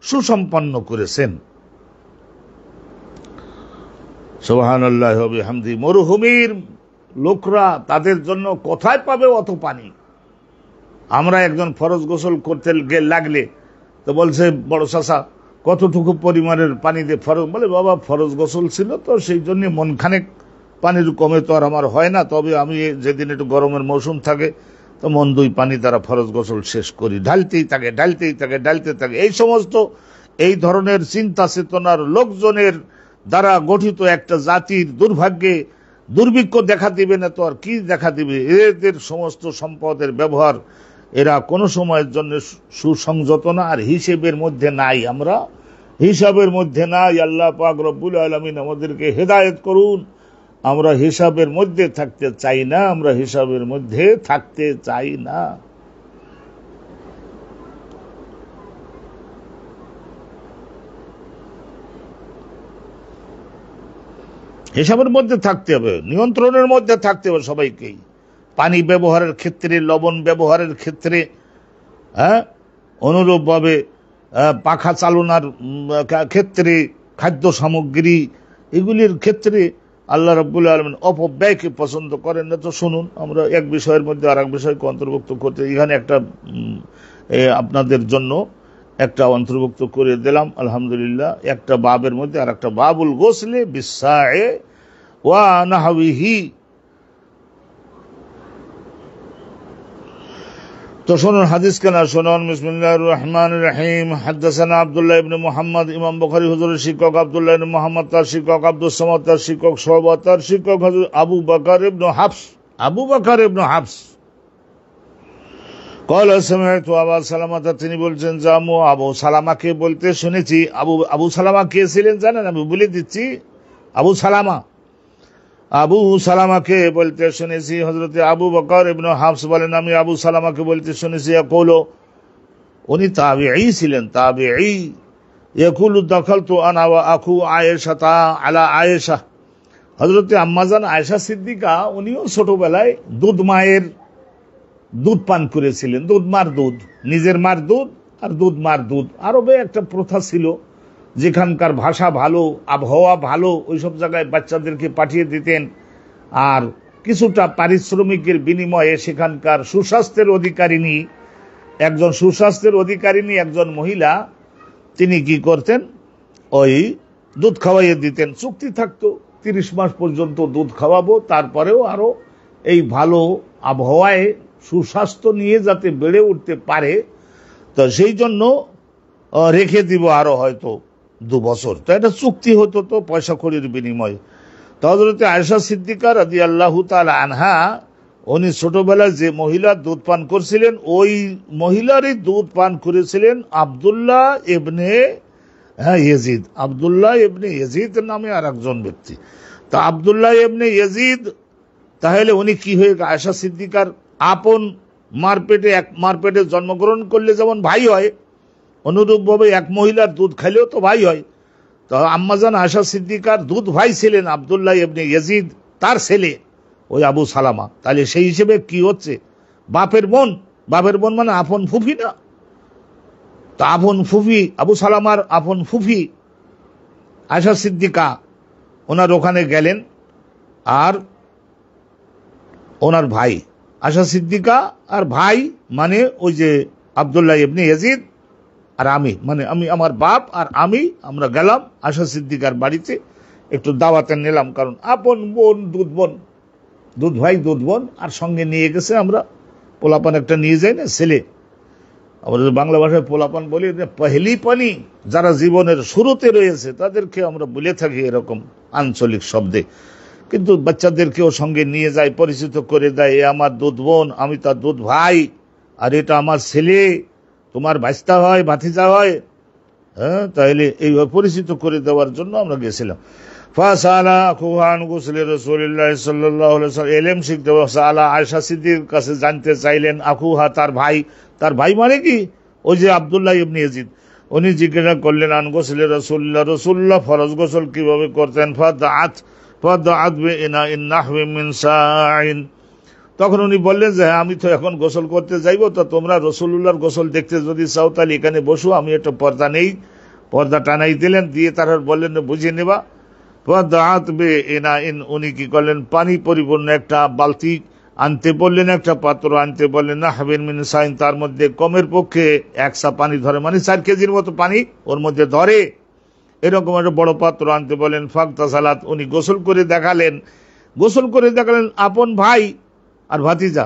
সুসম্পন্ন করেছেন। সুবহানাল্লাহি ওয়া বিহামদিহি। মরুভূমির লোকরা, তাদের জন্য কোথায় পাবে অত পানি? আমরা একজন ফরজ গোসল করতে লাগলে তো বলছে বড় চাচা কতটুকু পরিমাণের পানি দিয়ে ফরজ, বলে বাবা ফরজ গোসল ছিল তো সেই জন্য মনখানেক পানির কমে তো আর আমার হয় না, তবে আমি যেদিন একটু গরমের মৌসুম থাকে তো মন 2 পানি দ্বারা ফরজ গোসল শেষ করি, ঢালতেই থাকে, ঢালতেই থাকে, ঢালতে থাকে। এই সমস্ত এই ধরনের চিন্তা চেতনার লোকজনের দ্বারা গঠিত একটা জাতির দুর্ভাগ্যে দুর্ভিক্ষ দেখা দিবে না তো আর কি দেখা দিবে। এদের সমস্ত সম্পদের ব্যবহার এরা কোনো সময়ের জন্য সুসংযত না, আর হিসেবের মধ্যে নাই, আমরা হিসাবের মধ্যে নাই। আল্লাহ পাক রব্বুল আলামিন আমাদেরকে হেদায়েত করুন। আমরা হিসাবের মধ্যে থাকতে চাই না, আমরা হিসাবের মধ্যে থাকতে চাই না। হিসাবের মধ্যে থাকতে হবে, নিয়ন্ত্রণের মধ্যে থাকতে হবে সবাইকেই। পানি ব্যবহারের ক্ষেত্রে, লবণ ব্যবহারের ক্ষেত্রে, অনুরূপভাবে পাখা চালনার ক্ষেত্রে, খাদ্য সামগ্রী এগুলির ক্ষেত্রে আল্লাহ রাব্বুল আলামিন অপব্যয়কে পছন্দ করেন না। তো শুনুন, আমরা এক বিষয়ের মধ্যে আর এক বিষয়কে অন্তর্ভুক্ত করতে এখানে একটা আপনাদের জন্য একটা অন্তর্ভুক্ত করে দিলাম আলহামদুলিল্লাহ। একটা বাবের মধ্যে আর একটা বাবুল গোসলে বিসা'i ওয়া নাহবিহি। তো শুনুন হাদিস কেনা শুনুন। বিসমিল্লাহির রহমানির রহিম। হাদাসানা আব্দুল্লাহ ইবনে মুহাম্মদ, ইমাম বুখারী হুজুরের শিক্ষক আব্দুল্লাহ ইবনে মুহাম্মদ, তার শিক্ষক আব্দুস সামাদ, তার শিক্ষক শুআবা, তার শিক্ষক হযরত আবু বকর ইবনে হাফস, আবু বকর ইবনে হাফস قال سمعت আবু সালামা, তিনি বলছেন যে আমি আবু সালামাকে বলতে শুনেছি। আবু সালামা কে ছিলেন জানেন? আমি বলে দিচ্ছি। আবু সালামাকে বলতে শুনেছি হযরত আবু বকর ইবনে হাফস বলেন, আমি আবু সালামাকে বলতে শুনেছি ইয়াকুলু, উনি তাবিঈ ছিলেন, তাবিঈ। ইয়াকুলু দাখালতু আনা ওয়া আখু আয়েশা আলা আয়েশা, হযরতে আম্মাজান আয়েশা সিদ্দিকা উনিও ছোটবেলায় মায়ের দুধ পান করেছিলেন, মার দুধ, নিজের মার দুধ আর মার দুধ। আরবে একটা প্রথা ছিল, যেখানকার ভাষা ভালো, আবহাওয়া ভালো, ওইসব জায়গায় বাচ্চাদেরকে পাঠিয়ে দিতেন, আর কিছুটা পারিশ্রমিকের বিনিময়ে সেখানকার সুস্বাস্থ্যের অধিকারিণী একজন মহিলা, তিনি কি করতেন, ওই দুধ খাওয়াইয়ে দিতেন। চুক্তি থাকতো 30 মাস পর্যন্ত দুধ খাওয়াবো, তারপরেও আরো এই ভালো আবহাওয়ায় সুস্বাস্থ্য নিয়ে যাতে বেড়ে উঠতে পারে, তো সেই জন্য রেখে দিব আরো হয়তো 2 বছর। তো এটা চুক্তি হতো, তো পয়সা কড়ির বিনিময়ে। তো হযরতে আয়েশা সিদ্দিকা রাদিয়াল্লাহু তাআলা আনহা, উনি ছোটবেলায় যে মহিলা দুধ পান করছিলেন, ওই মহিলারই দুধ পান করেছিলেন আব্দুল্লাহ ইবনে ইয়াজিদ। আব্দুল্লাহ ইবনে ইয়াজিদ নামে আর একজন ব্যক্তি। তা আব্দুল্লাহ ইবনে ইয়াজিদ, তাহলে উনি কি হয়ে আয়েশা সিদ্দিকার আপন মারপেটে জন্মগ্রহণ করলে যেমন ভাই হয়, অনুরূপভাবে এক মহিলার দুধ খাইলেও তো ভাই হয়। তো আম্মাজান আয়েশা সিদ্দিকার দুধ ভাই ছিলেন আব্দুল্লাহ ইবনে ইয়াজিদ, তার ছেলে ওই আবু সালামা। তাহলে সেই হিসেবে কি হচ্ছে, বাপের বোন মানে আপন ফুফি না? তা আপন ফুফি, আবু সালামার আপন ফুফি আয়েশা সিদ্দিকা ওনার ওখানে গেলেন, আর ওনার ভাই আয়েশা সিদ্দিকা আর ভাই মানে ওই যে আব্দুল্লাহ ইবনে ইয়াজিদ আর আমি, মানে আমি, আমার বাপ আর আমি, আমরা গেলাম আয়েশা সিদ্দিকার বাড়িতে, একটু দাওয়াতে নিলাম, কারণ আপন বোন, দুধ ভাই দুধ বোন, আর সঙ্গে নিয়ে গেছে আমরা পোলাপান একটা নিয়ে যাই না, ছেলে। আমাদের বাংলা ভাষায় পোলাপান বলি পহেলি পানি, যারা জীবনের শুরুতে রয়েছে তাদেরকে আমরা বলে থাকি এরকম আঞ্চলিক শব্দে, কিন্তু বাচ্চাদেরকেও সঙ্গে নিয়ে যায়, পরিচিত করে দেয়, এ আমার দুধ বোন, আমি তার দুধ ভাই, আর এটা আমার ছেলে, তোমার ভাইস্তা হয়, ভাতিজা হয়। হ্যাঁ, তাহলে এইভাবে পরিচিত করে দেওয়ার জন্য আমরা গেছিলাম। এলেম শিখতে আয়েশা সিদ্দিকার কাছে জানতে চাইলেন আকুহা, তার ভাই মানে কি, ওই যে আব্দুল্লাহ ইবনে ইয়াজিদ। উনি জিজ্ঞাসা করলেন আন গোসলে রাসূলুল্লাহ ফরজ গোসল কিভাবে করতেন। তখন উনি বললেন যে হ্যাঁ, আমি তো এখন গোসল করতে যাইবো, তো তোমরা রাসূলুল্লাহর গোসল দেখতে যদি চাও তাহলে এখানে বসো, আমি একটা পর্দা টানাই দিলেন, দিয়ে তারা বললেন বুঝিয়ে নেবা। উনি কি করলেন, পানি পরিপূর্ণ একটা বালতি আনতে বললেন, একটা পাত্র আনতে বললেন, নাহবিন মিন সাইন, তার মধ্যে কমের পক্ষে 1 সা পানি ধরে, মানে 4 কেজির মতো পানি ওর মধ্যে ধরে, এরকম একটা বড় পাত্র আনতে বলেন। ফাগতাসালাত, উনি গোসল করে দেখালেন আপন ভাই আর ভাতিজা,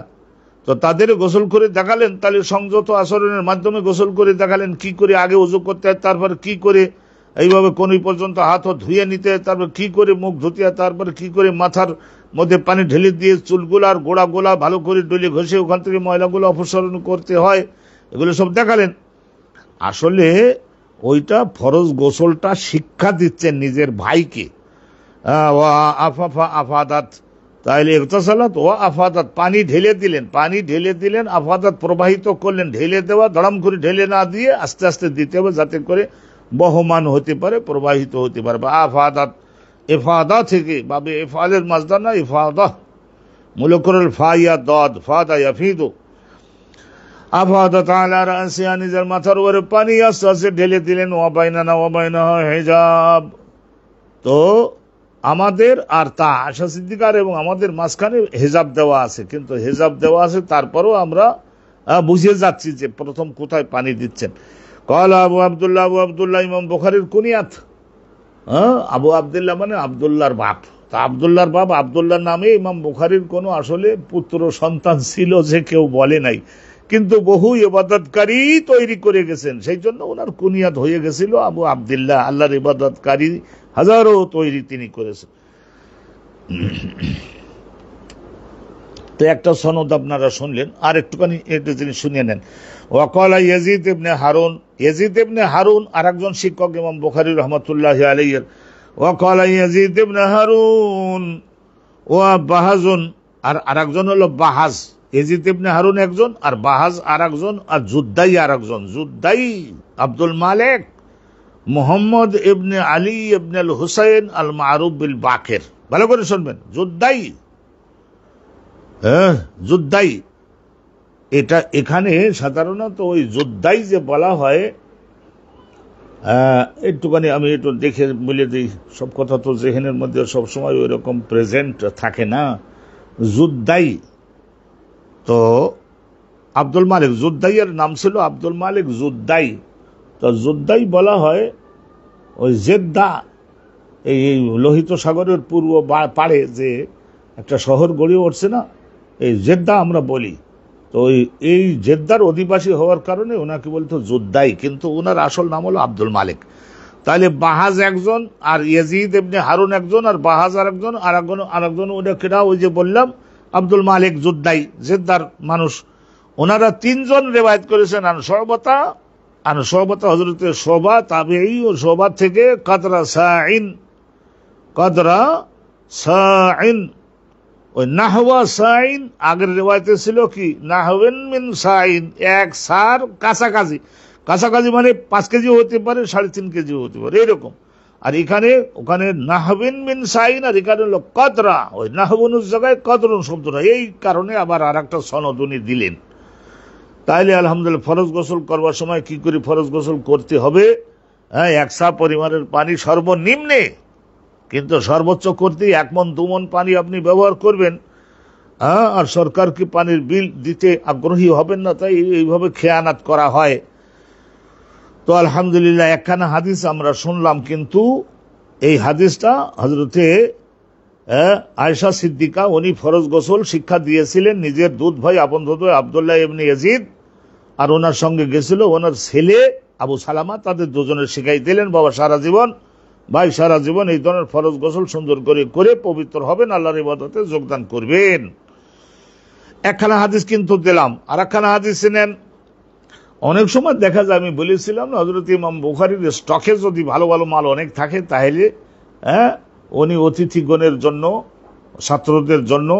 তো তাদের গোসল করে দেখালেন। তাহলে সংযত আচরণের মাধ্যমে গোসল করে দেখালেন, কি করে আগে ওযু করতে হয়, তারপর কি করে এইভাবে কোন পর্যন্ত হাত ধুয়ে নিতে হয়, তারপর কি করে মুখ ধুতে হয়, তারপরে কি করে মাথার মধ্যে পানি ঢেলে দিয়ে চুলগুলা আর গোড়া ভালো করে ডলে ঘষে ওখান থেকে ময়লাগুলো অপসারণ করতে হয়, এগুলো সব দেখালেন। আসলে ওইটা ফরজ গোসলটা শিক্ষা দিচ্ছেন নিজের ভাইকে। আফাদাত, তাহলে ইগতাসালাত ওয়া আফাদাত, পানি ঢেলে দিলেন, আফাদাত প্রবাহিত করলেন, ঢেলে দেওয়া, ধড়াম করে ঢেলে না দিয়ে আস্তে আস্তে দিতে হবে, যাতে করে বহমান হতে পারে, প্রবাহিত হতে পারে। আফাদাত, ইফাদা থেকে, বাবে ইফালের মাজদার না, ইফাদা, মুলকুল ফাইয়া দাদ, ফাদা ইয়াফিদু। আফাদাত আলা রাসিয়া, নিজের মাথার উপরে পানি আস্তে আস্তে ঢেলে দিলেন। ওয়া বাইনানা হিজাব, তো আমাদের আর তা আয়েশা সিদ্দিকার এবং আমাদের মাঝখানে হিজাব দেওয়া আছে, কিন্তু হিজাব দেওয়া আছে তারপরও আমরা বুঝে যাচ্ছি যে প্রথম কোথায় পানি দিচ্ছেন। কল আবু আব্দুল্লাহ ইমাম বুখারীর কুনিয়াত। আবু আব্দুল্লাহ মানে আব্দুল্লাহর বাপ। তা আব্দুল্লাহর বাপ, আব্দুল্লাহর নামে ইমাম বুখারীর কোনো আসলে পুত্র সন্তান ছিল যে কেউ বলে নাই, কিন্তু বহু ইবাদতকারী তৈরি করে গেছেন, সেই জন্য ওনার কুনিয়াত হয়ে গেছিল আবু আব্দুল্লাহ। আল্লাহর ইবাদতকারী হাজারো তৈরি তিনি করেছেন। তো একটা সনদ আপনারা শুনলেন, আর একটুখানি একটা জিনিস শুনিয়ে নেন। ওয়াকালা ইয়াজিদ ইবনে হারুন আর একজন শিক্ষক ইমাম বুখারী রাহমাতুল্লাহি আলাইহি। ওয়াকালা ইয়াজিদ ইবনে হারুন ওয়া বাহাজুন, আর আরেকজন হলো বাহাজ। ইয়াজিদ ইবনে হারুন একজন, আর বাহাজ আর একজন, আর জুদ্দাই আর একজন। জুদ্দাই আব্দুল মালিক মুহাম্মদ ইবনে আলী ইবনে আল হুসাইন আল মারুফ বিল বাকের, ভালো করে শুনবেন, জুদ্দাই, হ্যাঁ জুদ্দাই। এটা এখানে সাধারণত ওই জুদ্দাই যে বলা হয়, একটুখানি আমি একটু দেখে বলে দিই, সব কথা তো জেহেনের মধ্যে সবসময় ওই রকম প্রেজেন্ট থাকে না। জুদ্দাই তো আব্দুল মালিক, জুদ্দাইয়ের নাম ছিল আব্দুল মালিক জুদ্দাই। তো জুদ্দাই বলা হয় ওই জেদ্দা, এই লোহিত সাগরের পূর্ব পাড়ে যে একটা শহর গড়ে উঠছে না, এই জেদ্দা আমরা বলি। তো এই জেদ্দার অধিবাসী হওয়ার কারণে ওনাকে বলতো জুদ্দাই, কিন্তু ওনার আসল নাম হলো আব্দুল মালিক। তাহলে বাহাজ একজন, আর ইয়াজিদ ইবনে হারুন একজন, আর বাহাজ আরেকজন, আরেকজন ওটা কেনা, ওই যে বললাম আব্দুল মালিক জুদ্দাই, জেদ্দার মানুষ। ওনারা তিনজন রেওয়ায়েত করেছেন আন শোবাতা, হযরতে শোবা তাবেঈ, ও শোবা থেকে কদরা সাইন, ওই নাহওয়া সাইন, আগের রেওয়ায়েতে ছিল কি নাহওয়ান মিন সাইন, এক সার কাছাকাছি, মানে 5 কেজি হতে পারে, 3.5 কেজি হতে পারে এরকম। আর ওখানে নাহবিন মিন সাইন, আর এখানে হলো কদরা, ওই নাহবনুর জায়গায় কদরুন শব্দটা, এই কারণে আবার আর একটা সনদ উনি দিলেন। তাইলে আলহামদুলিল্লাহ ফরজ গোসল করবার সময় কি করে ফরজ গোসল করতে হবে? হ্যাঁ, 1 সা পরিমাণের পানি সর্বনিম্নে, কিন্তু সর্বোচ্চ করতে 1 মণ 2 মণ পানি আপনি ব্যবহার করবেন। হ্যাঁ, আর সরকারকে পানির বিল দিতে আগ্রহী হবেন না, তাই এইভাবে খেয়ানাত করা হয়। তো আলহামদুলিল্লাহ একখানা হাদিস আমরা শুনলাম, কিন্তু এই হাদিসটা হযরতে আয়েশা সিদ্দিকা উনি ফরজ গোসল শিক্ষা দিয়েছিলেন নিজের দুধ ভাই আপন দুধ ভাই আব্দুল্লাহ ইবনে ইয়াজিদ, আর ওনার সঙ্গে গেছিল ওনার ছেলে আবু সালামা, তাদের দুজনের শিখাই দিলেন, বাবা সারা জীবন এই ধরনের ফরজ গোসল সুন্দর করে পবিত্র হবেন, আল্লাহর ইবাদতে যোগদান করবেন। একখানা হাদিস কিন্তু দিলাম, আর একখানা হাদিস নেন। অনেক সময় দেখা যায়, আমি বলেছিলাম না, হযরত ইমাম বুখারীর স্টকে যদি ভালো ভালো মাল অনেক থাকে, তাহলে উনি অতিথিগণের জন্য, ছাত্রদের জন্য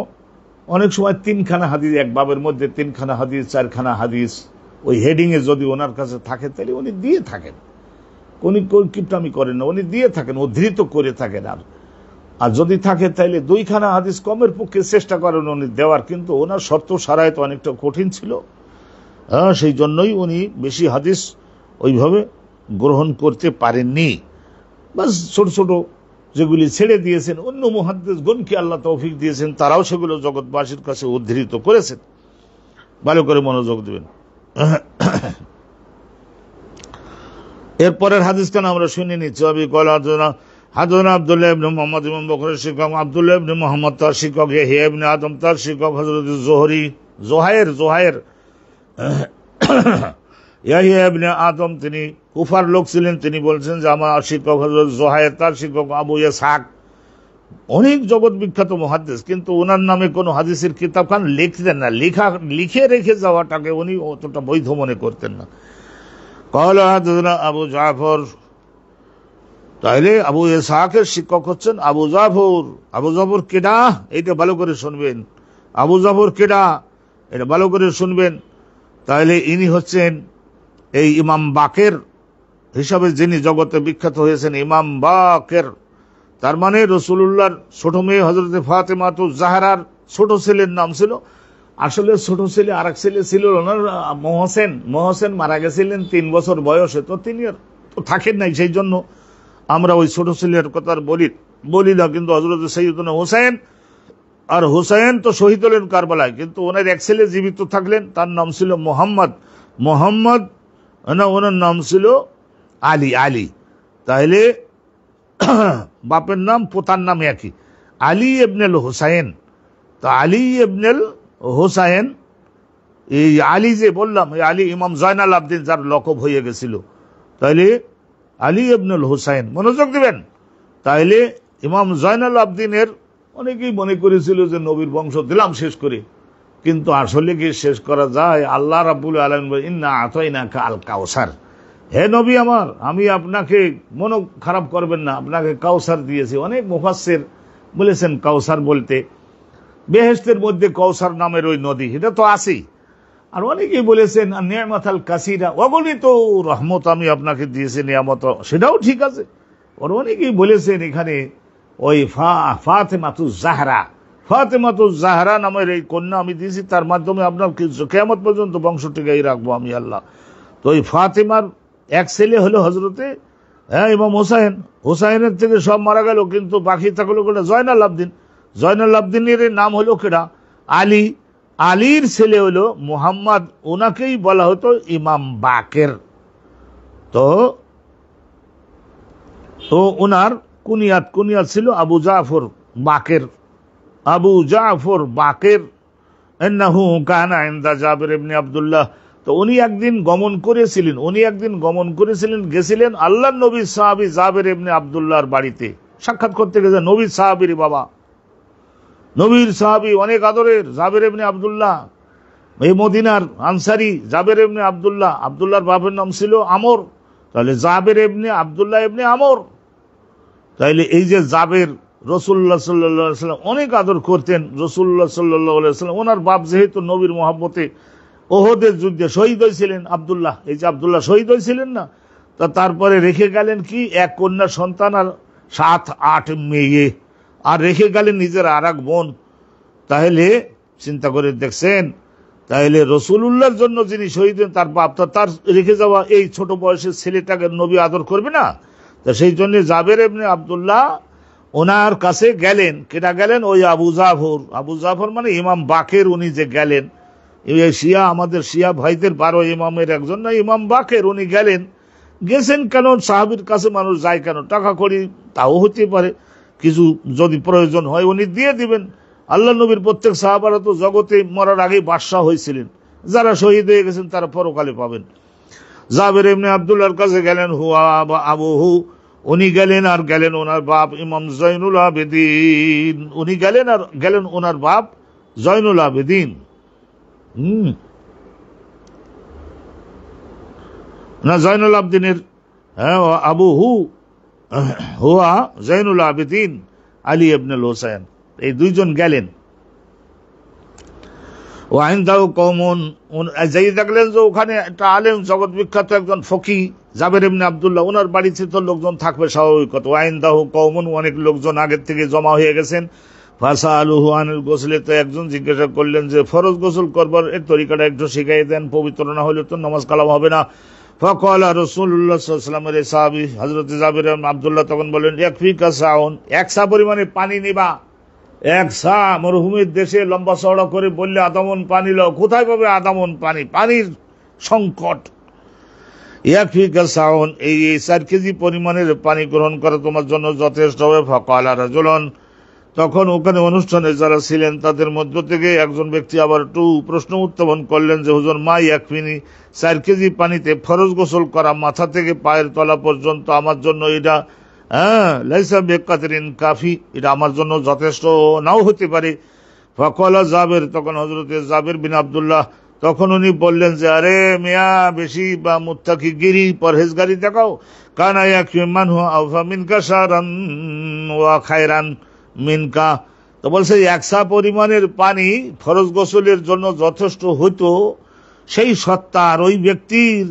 অনেক সময় 3খানা হাদিস, এক বাবের মধ্যে 3খানা হাদিস, 4খানা হাদিস, ওই হেডিং এ যদি ওনার কাছে থাকে, তাহলে উনি দিয়ে থাকেন। উনি কিপটামি করেন না, উনি দিয়ে থাকেন, উদ্ধৃত করে থাকেন। আর যদি থাকে তাহলে 2খানা হাদিস কমের পক্ষে চেষ্টা করেন উনি দেওয়ার, কিন্তু ওনার শর্ত সারায়ত অনেকটা কঠিন ছিল। সেই জন্যই উনি বেশি হাদিস ওইভাবে গ্রহণ করতে পারেননি। বাস ছোট ছোট যেগুলি ছেড়ে দিয়েছেন, অন্য মুহাদ্দিসগণকে আল্লাহ তৌফিক দিয়েছেন, তারাও সেগুলো জগৎবাসীর কাছে উদ্ধৃত করেছেন। ভালো করে মনোযোগ দেবেন। এরপরের হাদিসখানা আমরা শুনে নিচ্ছি। হাদনা আব্দুল্লাহ ইবনে মুহাম্মদ, ইমাম বুখারীর শিক্ষক আব্দুল্লাহ ইবনে মুহাম্মদ, তার শিক্ষক ইয়াহইয়া ইবনে আদম, তার শিক্ষক হযরত জোহায়ের ইয়াহইয়া ইবনে আদম, তিনি কুফার লোক ছিলেন। তিনি বলছেন যে আমার শিক্ষক হযরত জোহায়ের, তার শিক্ষক আবু ইসহাক, অনেক জগৎ বিখ্যাত মুহাদ্দিস, কিন্তু ওনার নামে কোনো হাদিসের কিতাবখান লিখতেন না, লিখে রেখে যাওয়াটাকে উনি অতটা বৈধ মনে করতেন না। ক্বালা হাদাসানা আবু জাফর, তাহলে আবু ইসহাকের শিক্ষক হচ্ছেন আবু জাফর কেডা? এইটা ভালো করে শুনবেন। আবু জাফর কেডা এটা ভালো করে শুনবেন। তাহলে ইনি হচ্ছেন এই ইমাম বাকের হিসাবে যিনি জগতে বিখ্যাত হয়েছেন, ইমাম বাকের। তার মানে রাসূলুল্লাহর ছোট মেয়ে হযরত ফাতেমাতুজ জাহরার ছোট ছেলের নাম ছিল। আসলে ছোট ছেলে আরেক ছেলে ছিল ওনার মোহসেন মারা গেছিলেন 3 বছর বয়সে, তো তিনি আর তো থাকেন নাই, সেই জন্য আমরা ওই ছোট ছেলের কথা বলি না। কিন্তু হযরত সাইয়্যিদুনা হুসাইন তো শহীদ হলেন কারবালায়, কিন্তু ওনার এক ছেলে জীবিত থাকলেন, তার নাম ছিল মোহাম্মদ, ওনার নাম ছিল আলী। তাহলে বাপের নাম পোতার নাম একই, আলী ইবনুল হুসাইন। তো আলী ইবনুল হুসাইন, এই আলী যে বললাম, এই আলী ইমাম জয়নাল আবদিন যার লকব হয়ে গেছিল, তাইলে আলী ইবনুল হুসাইন, মনোযোগ দিবেন। তাইলে ইমাম জয়নাল আবদিনের অনেকেই মনে করেছিল যে নবীর বংশ দিলাম শেষ করে, কিন্তু আসলে কি শেষ করা যায়? আল্লাহ রাব্বুল আলামিন বলেন, ইন্না আতাইনাকা আল কাউসার, হে নবী আমার, আমি আপনাকে, মন খারাপ করবেন না, আপনাকে কাউসার দিয়েছি। অনেক মুফাসসির বলেছেন কাউসার বলতে বেহেশতের মধ্যে কাউসার নামের ওই নদী, এটা তো আছেই। আর অনেকেই বলেছেন নিয়ামাতাল কাসীরা, অগণিত রহমত আমি আপনাকে দিয়েছি, নিয়ামত, সেটাও ঠিক আছে। আর অনেকেই বলেছেন এখানে ওই ফাতেমাতুজ জাহরা, ফাতেমাতুজ জাহরা নামের এই কন্যা আমি দিয়েছি, তার মাধ্যমে আপনার কিয়ামত পর্যন্ত বংশ টিকাই রাখবো আমি আল্লাহ। তো ওই ফাতেমার এক ছেলে হলো হজরতে ইমাম হোসাইন। হোসাইনের থেকে সব মারা গেল, কিন্তু বাকি থাকলো কেটা? জয়নাল আবদিন। জয়নাল আবদিনের নাম হলো কেটা? আলী। আলীর ছেলে হলো মুহাম্মদ, ওনাকেই বলা হতো ইমাম বাকের। তো ওনার কুনিয়াত ছিল আবু জাফর বাকের। আবু জাফর বাকের ইন্নাহু কানা ইনদা জাবির ইবনে আব্দুল্লাহ। তো উনি একদিন গমন করেছিলেন, গেছিলেন আল্লাহর নবীর সাহাবী জাবির ইবনে আব্দুল্লাহর বাড়িতে সাক্ষাৎ করতে গেছে। নবীর সাহাবীর বাবা, নবীর সাহাবী, অনেক আদরের জাবির ইবনে আব্দুল্লাহ, এই মদিনার আনসারী জাবির ইবনে আব্দুল্লাহ। আব্দুল্লাহর বাবার নাম ছিল আমর, তাহলে জাবির ইবনে আব্দুল্লাহ ইবনে আমর। তাইলে এই যে জাবের, রাসূলুল্লাহ সাল্লাল্লাহু আলাইহি ওয়াসাল্লাম অনেক আদর করতেন রাসূলুল্লাহ সাল্লাল্লাহু আলাইহি ওয়াসাল্লাম। ওনার বাপ যেহেতু নবীর মহব্বতে ওহদের যুদ্ধে শহীদ হয়েছিলেন আব্দুল্লাহ, এই যে আব্দুল্লাহ শহীদ হয়েছিলেন না, তা তারপরে রেখে গেলেন কি এক কন্যা সন্তান আর 7-8 মেয়ে, আর রেখে গেলেন নিজের আর এক বোন। তাহলে চিন্তা করে দেখছেন, তাহলে রাসূলুল্লাহর জন্য যিনি শহীদ হন তার বাপ, তার রেখে যাওয়া এই ছোট বয়সের ছেলেটাকে নবী আদর করবে না? তা সেই জন্য জাবের ইবনে আব্দুল্লাহ ওনার কাছে গেলেন। কেটা গেলেন? ওই আবু জাফর মানে ইমাম বাকের, উনি যে গেলেন, শিয়া, আমাদের শিয়া ভাইদের 12 ইমামের একজন না ইমাম বাকের, উনি গেছেন কেন? সাহাবীর কাছে মানুষ যায় কেন? টাকা করি, তাও হতে পারে, কিছু যদি প্রয়োজন হয় উনি দিয়ে দিবেন। আল্লাহ নবীর প্রত্যেক সাহাবারা তো জগতে মরার আগেই বাদশাহ হয়েছিলেন, যারা শহীদ হয়ে গেছেন তারা পরকালে পাবেন। জাবের ইবনে আব্দুল্লাহর কাছে গেলেন হুয়া আবুহু, উনি গেলেন, আর গেলেন ওনার বাপ ইমাম জয়নুল আবেদিন, উনি গেলেন ওনার বাপ জয়নুল আবেদিন। না, জয়নুল আবেদিনের আবুহু হুয়া জয়নুল আবেদিন আলী ইবনুল হোসেন, এই দুইজন গেলেন। ওয়াইন্দাউ কওমুন, যাই দেখলেন যে ওখানে একটা আলেম, জগৎ বিখ্যাত একজন ফকিহ জাবের ইবনে আব্দুল্লাহ, ওনার বাড়িতে তো লোকজন থাকবে স্বাভাবিক কথা। ওয়াইন্দাহু কওমুন, অনেক লোকজন আগের থেকে জমা হয়ে গেছেন। ফাসালুহু আনিল গোসলে, তো একজন জিজ্ঞাসা করলেন যে ফরজ গোসল করবার এর তরিকাটা একটু শিখাই দেন, পবিত্র না হলে তো নামাজ কালাম হবে না। ফাকালা রাসূলুল্লাহ সাল্লাল্লাহু আলাইহি ওয়াসাল্লামের সাহাবী হযরত জাবের ইবনে আব্দুল্লাহ তখন বলেন, ইয়াকফিকা সাউন, এক সা পরিমাণে পানি নিবা। এক সা, মরুভূমির দেশে লম্বা চওড়া করে বললে আদামন পানি লও, কোথায় পাবে আদামন পানি? পানির সংকট। ইয়াকফিকা সাউন, এই 4 কেজি পরিমাণের পানি গ্রহণ করা তোমার জন্য যথেষ্ট হবে। ফাকালা রাজুলুন, তখন ওখানে অনুষ্ঠানে যারা ছিলেন তাদের মধ্য থেকে একজন ব্যক্তি আবার একটু প্রশ্ন উত্থাপন করলেন যে হুজুর, মা ইয়াকফিনি, 4 কেজি পানিতে ফরজ গোসল করা মাথা থেকে পায়ের তলা পর্যন্ত আমার জন্য এটা লাইসা বিকাদরিন কাফি, এটা আমার জন্য যথেষ্ট নাও হতে পারে। ফাকালা জাবের, তখন হযরতে জাবের বিন আব্দুল্লাহ তখন উনি বললেন যে আরে মিয়া, বেশি বা মুত্তাকিগিরি পরহেজগারি দেখাও। কানা ইয়াকফি মান হুয়া আওফা মিনকা শারান ওয়া খায়রান মিনকা, তো বলছে 1 সা পরিমাণের পানি ফরজ গোসলের জন্য যথেষ্ট হইতো সেই সত্তার ওই ব্যক্তির,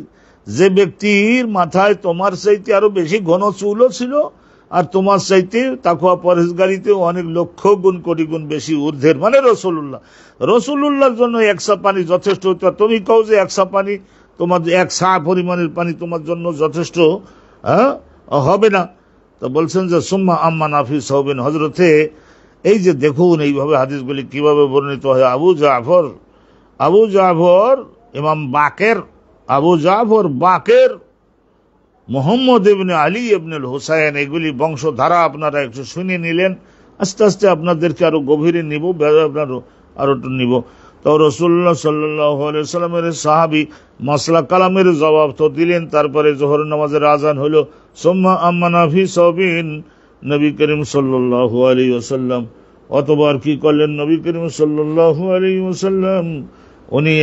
যে ব্যক্তির মাথায় তোমার চাইতে আরো বেশি ঘন চুলও ছিল, আর তোমার চাইতে তাকওয়া পরহেজগারিতে অনেক লক্ষ গুণ কোটি গুণ বেশি ঊর্ধ্বের, মানে রসুল্লাহর জন্য 1 সা পানি যথেষ্ট হইতো। তুমি কও যে 1 সা পানি তোমার, 1 সা পরিমাণের পানি তোমার জন্য যথেষ্ট হবে না। তো বলছেন যে সুম্মা আম্মা নাফি সাহবিন, হজরতে এই যে দেখুন এইভাবে হাদিসগুলি কিভাবে বর্ণিত হয়। আবু জাফর ইমাম বাকের, আবু জাফর বাকের, মুহাম্মদ ইবনে আলী ইবনুল হুসাইন, এগুলি বংশধারা আপনারা একটু শুনে নিলেন। আস্তে আস্তে আপনাদেরকে আরো গভীরে নিব, আরো নিব। তো রাসূলুল্লাহ সাল্লাল্লাহু আলাইহি ওয়াসাল্লামের সাহাবী মাসলা কালামের জবাব তো দিলেন। তারপরে যোহর নামাজের আযান হলো। সুম্মা আম্মানা ফি সাবিন, নবী করিম সাল্লাল্লাহু আলাইহি ওয়াসাল্লাম অতবার কি করলেন? নবী করিম সাল্লাল্লাহু আলাইহি ওয়াসাল্লাম উনি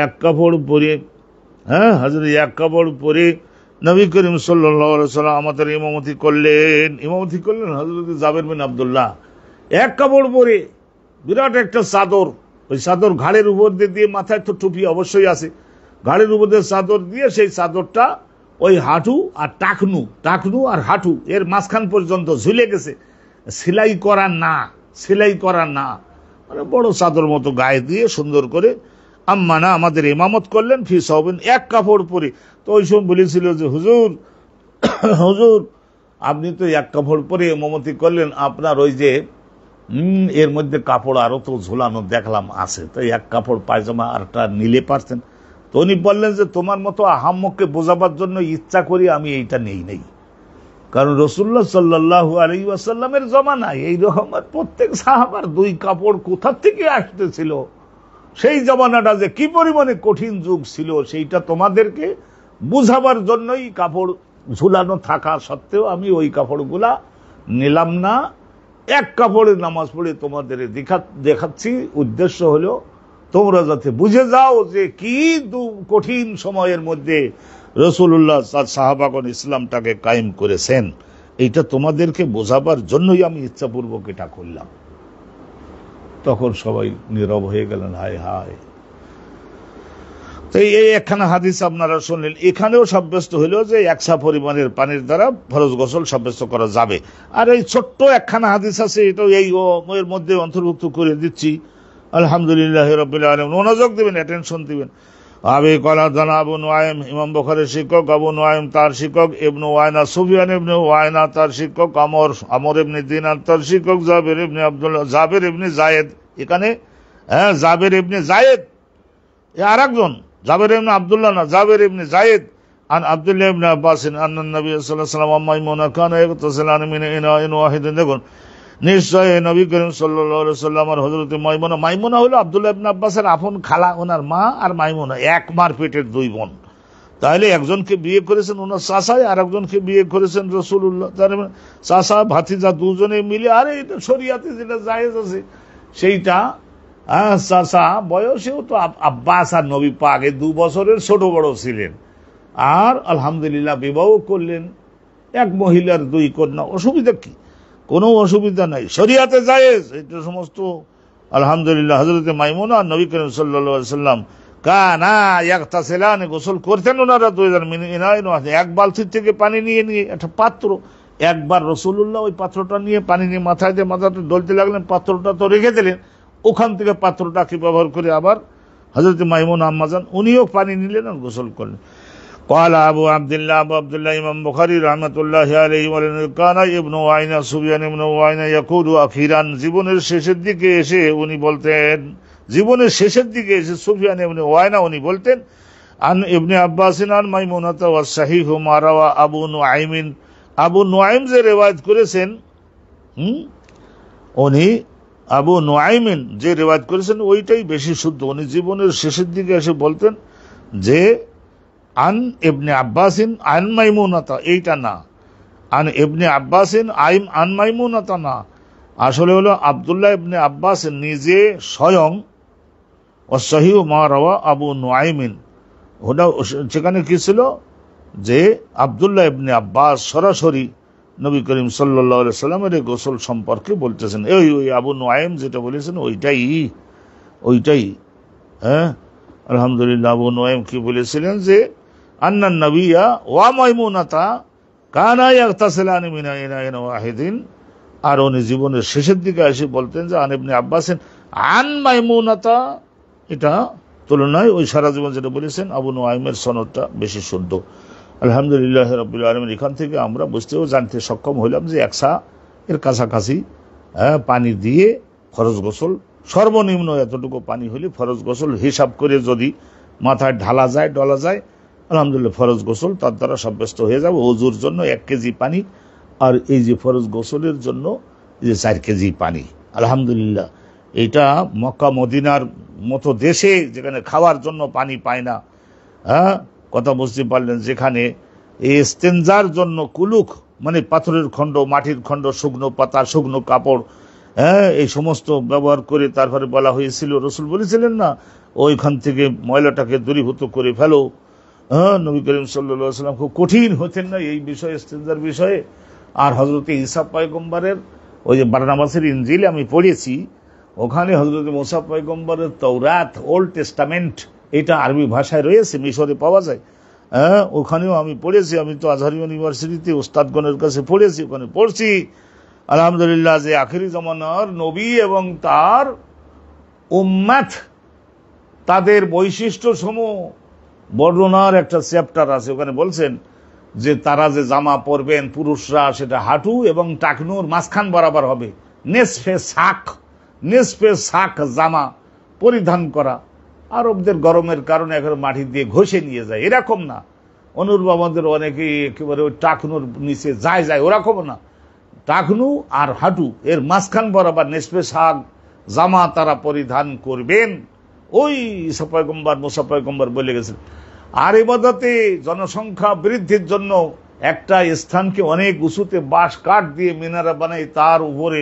এক কাপড় পরে, হযরত এক কাপড় পরে নবী করিম সাল্লাল্লাহু আলাইহি ওয়াসাল্লাম আমাদের ইমামতি করলেন হযরত জাবের বিন আব্দুল্লাহ। এক কাপড় পরে, বিরাট একটা চাদর, ওই চাদর ঘাড়ের উপর দিয়ে, মাথায় তো টুপি অবশ্যই আছে, ঘাড়ের উপর দিয়ে চাদর দিয়ে, সেই চাদরটা ওই হাঁটু আর টাকনু আর হাঁটু এর মাঝখান পর্যন্ত ঝুলে গেছে। সেলাই করা না, মানে বড় চাদর মতো গায়ে দিয়ে সুন্দর করে আম্মানা আমাদের ইমামত করলেন ফি সাওবিন, এক কাপড় পরে। তো ওই সময় বলেছিল যে হুজুর আপনি তো এক কাপড় পরে ইমামতি করলেন, আপনার ওই যে এর মধ্যে কাপড় আরো তো ঝুলানো দেখলাম আছে, তো এক কাপড় পায়জামা আরটা নিলে পারতেন। তো উনি বললেন যে তোমার মতো আহাম্মককে বোঝাবার জন্য ইচ্ছা করি আমি এইটা নেই, কারণ রাসূলুল্লাহ সাল্লাল্লাহু আলাইহি ওয়াসাল্লামের জমানায় এই রকম প্রত্যেক সাহাবার দুই কাপড় কোথা থেকে আসতেছিল, সেই জমানাটা যে কি পরিমাণে কঠিন যুগ ছিল সেইটা তোমাদেরকে বুঝাবার জন্যই কাপড় ঝুলানো থাকা সত্ত্বেও আমি ওই কাপড়গুলা নিলাম না, এক কাপড়ে নামাজ পড়ে তোমাদের দেখাচ্ছি। উদ্দেশ্য হলো তোমরা যাতে বুঝে যাও যে কি কঠিন সময়ের মধ্যে রাসূলুল্লাহ সাহাবাগণ ইসলামটাকে কায়েম করেছেন, এইটা তোমাদেরকে বোঝাবার জন্যই আমি ইচ্ছাপূর্বক এটা করলাম। তখন সবাই নীরব হয়ে গেলেন, হায় হায়। তো এই একখানা হাদিস আপনারা শুনলেন, এখানেও সাব্যস্ত হইল যে একসা পরিমাণের পানির দ্বারা ফরজ গোসল সাব্যস্ত করা যাবে। আর এই ছোট্ট একখানা হাদিস আছে, এটাও এর মধ্যে অন্তর্ভুক্ত করে দিচ্ছি। আলহামদুলিল্লাহ রাব্বিল আলামিন। মনোযোগ দিবেন, অ্যাটেনশন দিবেন। আবি ক্বালা জানা আবু নুআইম, ইমাম বুখারীর শিক্ষক আবু নুআইম তার শিক্ষক, ইবনে ওয়াইনা সুফিয়ান ইবনে ওয়াইনা তার শিক্ষক, আমর ইবনে দিনার তার শিক্ষক, জাবির ইবনে আব্দুল্লাহ, জাবির ইবনে জায়েদ, এখানে জাবির ইবনে জায়েদ আরেকজন, জাবির ইবনে আব্দুল্লাহ না, জাবির ইবনে জায়েদ আন আব্দুল্লাহ ইবনে আব্বাস আন্না নবী সাল্লাল্লাহু আলাইহি ওয়াসাল্লাম মাইমুনা কানা ইয়াগতাসিলান মিন ইনাইন ওয়াহিদিন। দেখুন, নিশ্চয় নবী করিম সাল্লাল্লাহু আলাইহি ওয়াসাল্লাম আর হযরত মাইমুনা হলো আব্দুল্লাহ ইবনে আব্বাসের আপন খালা, ওনার মা আর মাইমুনা এক মার পেটের দুই বোন। তাহলে একজনকে বিয়ে করেছেন ওনার চাচাই, আর একজনকে বিয়ে করেছেন রাসূলুল্লাহ। তার চাচা ভাতিজা দুজনে মিলে, আরে এটা শরিয়াতে যেটা জায়েজ আছে সেইটা। চাচা বয়সেও তো আব্বাস আর নবী পাক 2 বছরের ছোট বড় ছিলেন, আর আলহামদুলিল্লাহ বিবাহ করলেন এক মহিলার 2 কন্যা। অসুবিধা কি? কোনো অসুবিধা নাই, শরিয়াতে জায়েজ এটা সমস্ত। আলহামদুলিল্লাহ হযরত মাইমুনা আর নবী করিম সাল্লাল্লাহু আলাইহি ওয়াসাল্লাম কানা ইয়াগতাসিলান, গোসল করতেন ওনারা দুইজন মিন ইনাইন ওয়াহিদ, এক বালতি থেকে পানি নিয়ে একটা পাত্র, একবার রাসূলুল্লাহ ওই পাত্রটা নিয়ে পানি নিয়ে মাথায় দিয়ে মাথাটা ডলতে লাগলেন, পাত্রটা তো রেখে দিলেন, ওখান থেকে পাত্রটাকে ব্যবহার করে আবার হযরত মাইমুনা আম্মাজান উনিও পানি নিলেন আর গোসল করলেন। ক্বালা আবু আব্দুল্লাহ ইমাম বুখারী রাহমাতুল্লাহি আলাইহি বলেন, কানা ইবনু ওয়াইনা সুফিয়ান ইবনু ওয়াইনা ইয়াকুলু আখিরান, জীবনের শেষের দিকে এসে সুফিয়ান ইবনে ওয়াইনা উনি বলতেন, আন ইবনে আব্বাস আন মাইমুনাতা ওয়া সাহিহু মা রাওয়া আবু নুআইম যে রিওয়ায়াত করেছেন, উনি আবু নুআইমিন যে রিওয়ায়াত করেছেন ওইটাই বেশি শুদ্ধ। উনি জীবনের শেষের দিকে এসে বলতেন যে আন ইবনে আব্বাসিন আন মাইমুনাতা, এইটা না, আন ইবনে আব্বাসিন আন মাইমুনাতা না, আসলে হলো আব্দুল্লাহ ইবনে আব্বাস নিজে স্বয়ং, ওয়াসহিহু মা রাওয়া আবু নুআইমিন, ওটা সেখানে কি ছিল যে আব্দুল্লাহ ইবনে আব্বাস সরাসরি নবী করিম সাল্লাল্লাহু আলাইহি সাল্লামের গোসল সম্পর্কে বলতেছেন। ওই আবু নুআইম যেটা বলেছেন ওইটাই। হ্যাঁ, আলহামদুলিল্লাহ। আবু নুআইম কি বলেছিলেন যে আন্নান নবিয়্যা ওয়া মাইমুনাতা কানা ইয়াগতাসিলানি মিন ইনাইন ওয়াহিদিন, আর উনি জীবনের শেষের দিকে এসে বলতেন যে আন ইবনে আব্বাসিন আন মাইমুনাতা, এটা তুলনায় ওই সারা জীবন যেটা বলেছেন আবু নুআইমের সনদটা বেশি শুদ্ধ। আলহামদুলিল্লাহ রাব্বিল আলামিন। এখান থেকে আমরা বুঝতেও জানতে সক্ষম হইলাম যে একসা এর কাছাকাছি পানি দিয়ে ফরজ গোসল, সর্বনিম্ন এতটুকু পানি হলে ফরজ গোসল হিসাব করে যদি মাথায় ডলা যায়, আলহামদুলিল্লাহ ফরজ গোসল তার দ্বারা সাব্যস্ত হয়ে যাবে। ওযুর জন্য 1 কেজি পানি, আর এই যে ফরজ গোসলের জন্য যে 4 কেজি পানি। আলহামদুলিল্লাহ, এটা মক্কা মদিনার মতো দেশে যেখানে খাওয়ার জন্য পানি পায় না, কথা বুঝতে পারলেন, যেখানে ইস্তেনজার জন্য কুলুক মানে পাথরের খণ্ড, মাটির খণ্ড, শুকনো পাতা, শুকনো কাপড়, এই সমস্ত ব্যবহার করে তারপরে বলা হয়েছিল, রাসূল বলেছিলেন না ওইখান থেকে ময়লাটাকে দূরীভূত করে ফেলো। নবী করিম সাল্লাল্লাহু আলাইহি ওয়াসাল্লাম খুব কঠিন হতেন না এই বিষয়ে, ইস্তেনজার বিষয়ে। আর হযরত ঈসা পয়গম্বরের ওই যে বারনাবাসের ইনজিল আমি পড়েছি, ওখানে হযরত মুসা পয়গম্বরের তাওরাত, ওল্ড টেস্টামেন্ট, এটা আরবি ভাষায় রয়েছে, মিশরে পাওয়া যায়। ওখানেও আমি পড়েছি, আমি তো আজহার ইউনিভার্সিটিতে ওস্তাদগণের কাছে পড়েছি, ওখানে পড়ছি আলহামদুলিল্লাহ যে আখিরি জামানার নবী এবং তার উম্মত তাদের বৈশিষ্ট্য সমূহ বর্ণনার একটা চ্যাপ্টার আছে। ওখানে বলছেন যে তারা যে জামা পরবেন পুরুষরা সেটা হাঁটু এবং টাকনুর মাঝখান বরাবর হবে, নেসফে শাক জামা পরিধান করা। আরবদের গরমের কারণে এখন মাটি দিয়ে ঘষে নিয়ে যায়, এরকম না। অনুরূপ আমাদের অনেকেই একেবারে ওই টাকনুর নিচে যায়, ওরকম না। টাকনু আর হাঁটু এর মাঝখান বরাবর নেসফে শাক জামা তারা পরিধান করবেন। ওই ঈসা পয়গম্বর মুসা পয়গম্বর বলে গেছেন। আর ইবাদতে জনসংখ্যা বৃদ্ধির জন্য একটা স্থানকে অনেক উঁচুতে বাঁশ কাঠ দিয়ে মিনারা বানাই, তার উপরে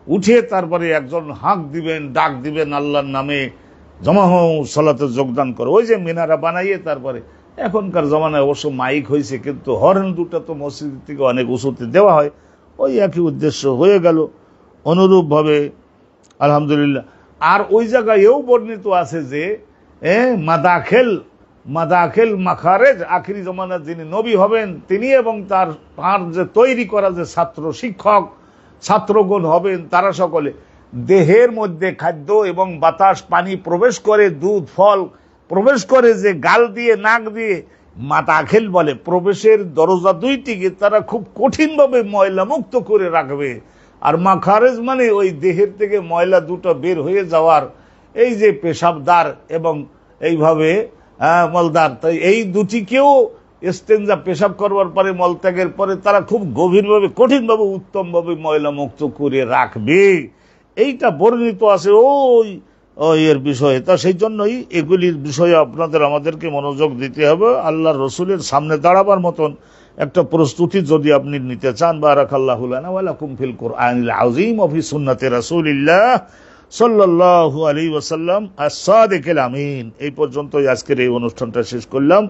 উঠে তারপরে একজন হাঁক দিবেন, ডাক দিবেন আল্লাহর নামে, জমা হও সালাতে যোগদান করো। ওই যে মিনারা বানাইয়ে তারপরে, এখনকার জমানায় অবশ্য মাইক হয়েছে, কিন্তু হর্ন দুটা তো মসজিদ থেকে অনেক উঁচুতে দেওয়া হয়, ওই একই উদ্দেশ্য হয়ে গেল। অনুরূপ ভাবে আলহামদুলিল্লাহ। আর ওই জায়গায়ও বর্ণিত আছে যে মাদাখেল মাখারেজ, আখিরি জমানার যিনি নবী হবেন তিনি এবং তার যে তৈরি করা যে ছাত্র শিক্ষক ছাত্রগণ হবেন, তারা সকলে দেহের মধ্যে খাদ্য এবং বাতাস পানি প্রবেশ করে, দুধ ফল প্রবেশ করে, যে গাল দিয়ে নাক দিয়ে মাদাখেল বলে, প্রবেশের দরজা দুইটিকে তারা খুব কঠিনভাবে ময়লা মুক্ত করে রাখবে। আর মাখারেজ মানে ওই দেহের থেকে ময়লা দুটো বের হয়ে যাওয়ার, এই যে পেশাবদার এবং এইভাবে মলদার, তাই এই দুটিকেও ইস্তেঞ্জা পেশাব করবার পরে মলত্যাগের পরে তারা খুব গভীরভাবে কঠিনভাবে উত্তমভাবে ময়লা মুক্ত করে রাখবে। এইটা বর্ণিত আছে ওই এর বিষয়ে। তা সেই জন্যই এগুলির বিষয়ে আপনাদের আমাদেরকে মনোযোগ দিতে হবে। আল্লাহর রসুলের সামনে দাঁড়াবার মতন একটা প্রস্তুতি যদি আপনি নিতে চান, বারাকাল্লাহু লানা ওয়া লাকুম ফিল কুরআনিল আযীম ওয়া ফি সুন্নতি রাসূলিল্লাহ সাল্লাল্লাহু আলাইহি ওয়াসাল্লাম as-সাদিকিল আমিন। এই পর্যন্তই আজকের এই অনুষ্ঠানটা শেষ করলাম।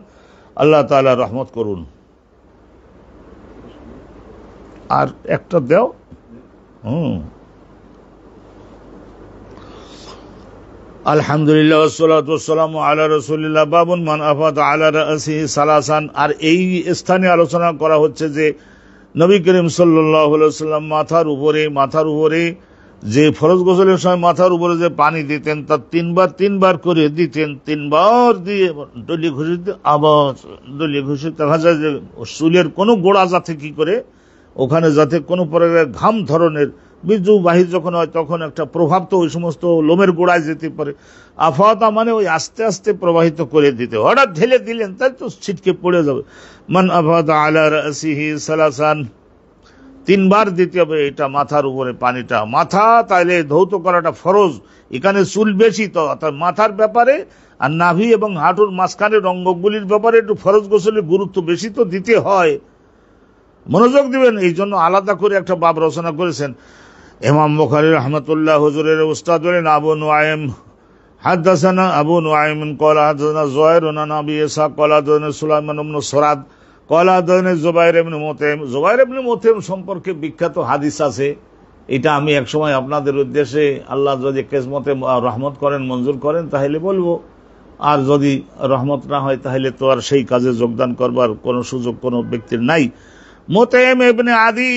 আল্লাহ তাআলা রহমত করুন। আর একটা দাও। আলহামদুলিল্লাহ ওয়াসসালাতু ওয়াসসালামু আলা রাসূলিল্লাহ। বাবুন মান আফাদা আলা রাসিহি সালাসান। আর এই স্থানে আলোচনা করা হচ্ছে যে নবী করিম সাল্লাল্লাহু আলাইহি ওয়াসাল্লাম মাথার উপরে যে ফরজ গোসলের সময় মাথার উপরে যে পানি দিতেন তা তিনবার করে দিতেন। তিনবার দিয়ে দলীয় ঘুষিতে আবার দলীয় ঘুষি, দেখা যায় যে চুলের কোনো গোড়া যাতে কি করে ওখানে যাতে কোনো প্রকারের ঘাম ধরনের বীজু বাহির যখন হয় তখন একটা প্রভাব তো ওই সমস্ত লোমের গোড়ায় যেতে পারে। আফাতা মানে ওই আস্তে আস্তে প্রবাহিত করে দিতে, হঠাৎ ঢেলে দিলেন তাই তো ছিটকে পড়ে যাবে। মান আফাতা আলা রাসিহি সালাসান, তিনবার দিতে হবে এটা মাথার উপরে পানিটা। মাথা তাইলে ধৌত করাটা ফরজ, এখানে চুল বেশি তো অর্থাৎ মাথার ব্যাপারে, আর নাভি এবং হাঁটুর মাঝখানের অঙ্গগুলির ব্যাপারে একটু ফরজ গোসলের গুরুত্ব বেশি তো দিতে হয়, মনোযোগ দিবেন। এই জন্য আলাদা করে একটা বাব রচনা করেছেন ইমাম বুখারী রাহমাতুল্লাহ। হুজুরের উস্তাদ হলেন আবু নুআইম। হাদাসানা আবু নুআইম ক্বালা হাদাসানা যুহাইর আন আবি ইসহাক ক্বালা হাদাসানা সুলাইমান ইবনে সুরাদ ক্বালা হাদাসানা যুবাইর ইবনে মুতাইম। যুবাইর ইবনে মুতাইম সম্পর্কে বিখ্যাত হাদিস আছে। এটা আমি একসময় আপনাদের উদ্দেশ্যে আল্লাহ যদি কিসমতে রহমত করেন, মঞ্জুর করেন তাহলে বলবো, আর যদি রহমত না হয় তাহলে তো আর সেই কাজে যোগদান করবার কোনো সুযোগ কোনো ব্যক্তির নাই। মুতাইম ইবনে আদি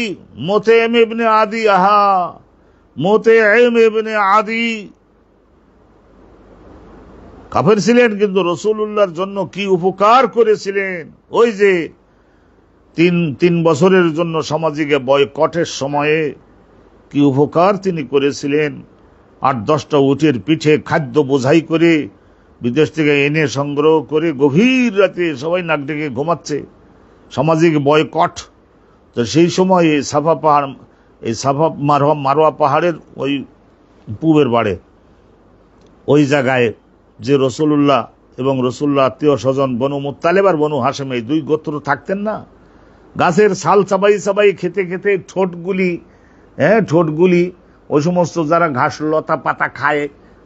কাফের ছিলেন, কিন্তু রাসূলুল্লাহর জন্য কি উপকার করেছিলেন। ওই যে তিন বছরের জন্য সামাজিক বয়কটের সময়ে কি উপকার তিনি করেছিলেন। 8-10টা উটের পিঠে খাদ্য বোঝাই করে বিদেশ থেকে এনে সংগ্রহ করে গভীর রাতে সবাই নাক ডেকে ঘুমাচ্ছে, সামাজিক বয়কট। তো সেই সময় এই সাফা মারোয়া পাহাড়ের ওই পূবের বাড়ে ওই জায়গায় যে রাসূলুল্লাহ এবং রাসূলুল্লাহ আত্মীয় স্বজন বনু মুত্তালিব আর বনু হাশিম এই দুই গোত্র থাকতেন না, গাছের ছাল চাবাই খেতে খেতে ঠোঁটগুলি ওই সমস্ত যারা ঘাস লতা পাতা খায়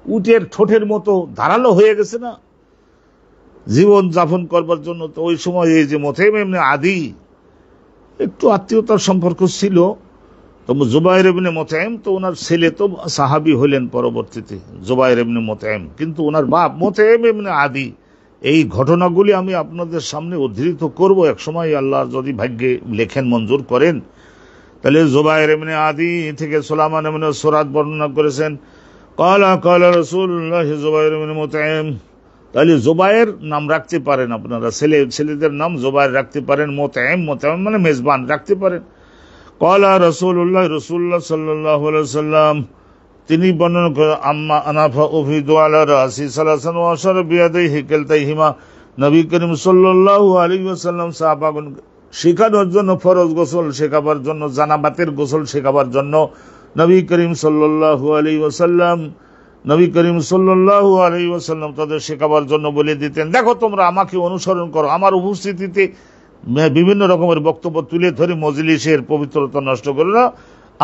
উটের ঠোঁটের মতো ধারালো হয়ে গেছে না জীবন যাপন করবার জন্য। তো ওই সময় এই যে মুতাইম ইবনে আদি একটু আত্মীয়তার সম্পর্ক ছিল, তো যুবাইর ইবনে মুতাইম তো ওনার ছেলে তো সাহাবী হলেন পরবর্তীতে যুবাইর ইবনে মুতাইম, কিন্তু ওনার বাপ মুতাইম ইবনে আদি। এই ঘটনাগুলি আমি আপনাদের সামনে উদ্ধৃত করব এক সময়, আল্লাহ যদি ভাগ্যে লেখেন মঞ্জুর করেন। তাহলে জুবাইর ইবনে আদি থেকে সুলাইমান ইবনে সুরাদ বর্ণনা করেছেন ক্বালা ক্বালা রাসূলুল্লাহ জুবাইর ইবনে মুতঈম। তাহলে জুবাইর নাম রাখতে পারেন আপনারা, ছেলেদের নাম জুবাইর রাখতে পারেন, মুতঈম মানে মেজবান রাখতে পারেন। ক্বালা রাসূলুল্লাহ সাল্লাল্লাহু আলাইহি ওয়াসাল্লাম তিনি বর্ণনা করেন আম্মা আনাফা উফিদু আলা রাসি সালাসান ওয়া আশারা বিয়াদাইহি কিলতাইহিমা। নবী করিম সাল্লাল্লাহু আলাইহি ওয়াসাল্লাম সাহাবাগণ শেখানোর জন্য, ফরজ গোসল শেখাবার জন্য, জানাবাতের গোসল শেখাবার জন্য নবী করিম সাল্লাল্লাহু আলাইহি ওয়াসাল্লাম তাদের শেখাবার জন্য বলে দিতেন, দেখো তোমরা আমাকে অনুসরণ করো, আমার উপস্থিতিতে বিভিন্ন রকমের বক্তব্য তুলে ধরে মজলিসের পবিত্রতা নষ্ট করো না,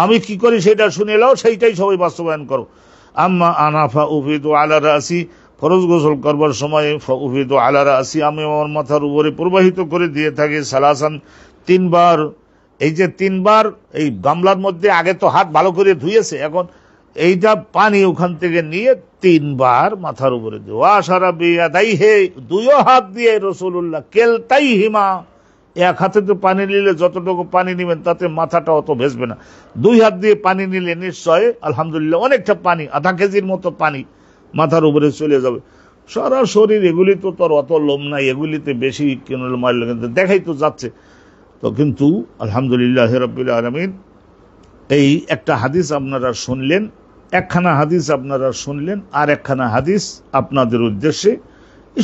আমি কি করি সেটা শুনে নাও, সেইটাই সবাই বাস্তবায়ন করো। আম্মা আনাফা উফিদু আলা রাসি, ফরজ গোসল করবার সময় উফিদু আলা রাসি আমি আমার মাথার উপরে প্রবাহিত করে দিয়ে থাকি সালাসান 3 বার। এই যে 3 বার এই গামলার মধ্যে আগে তো হাত ভালো করে ধুয়েছে, এখন এইটা পানি ওখান থেকে নিয়ে 3 বার মাথার উপরে দিও। আশারা বিয়াদাইহি, 2 হাত দিয়ে রাসূলুল্লাহ কিলতাইহিমা, এক হাতে তো পানি নিলে যতটুকু পানি নেবেন তাতে মাথাটা অত ভেসবে না, 2 হাত দিয়ে পানি নিলে নিশ্চয় আলহামদুলিল্লাহ অনেকটা পানি, আধা কেজির মতো পানি মাথার উপরে চলে যাবে। সারা শরীর এগুলি তো তোর অত লোম নাই, এগুলিতে বেশি দেখাই তো যাচ্ছে তো। কিন্তু আলহামদুলিল্লাহ রাব্বিল আলামিন, এই একটা হাদিস আপনারা শুনলেন, একখানা হাদিস আপনারা শুনলেন, আর একখানা হাদিস আপনাদের উদ্দেশ্যে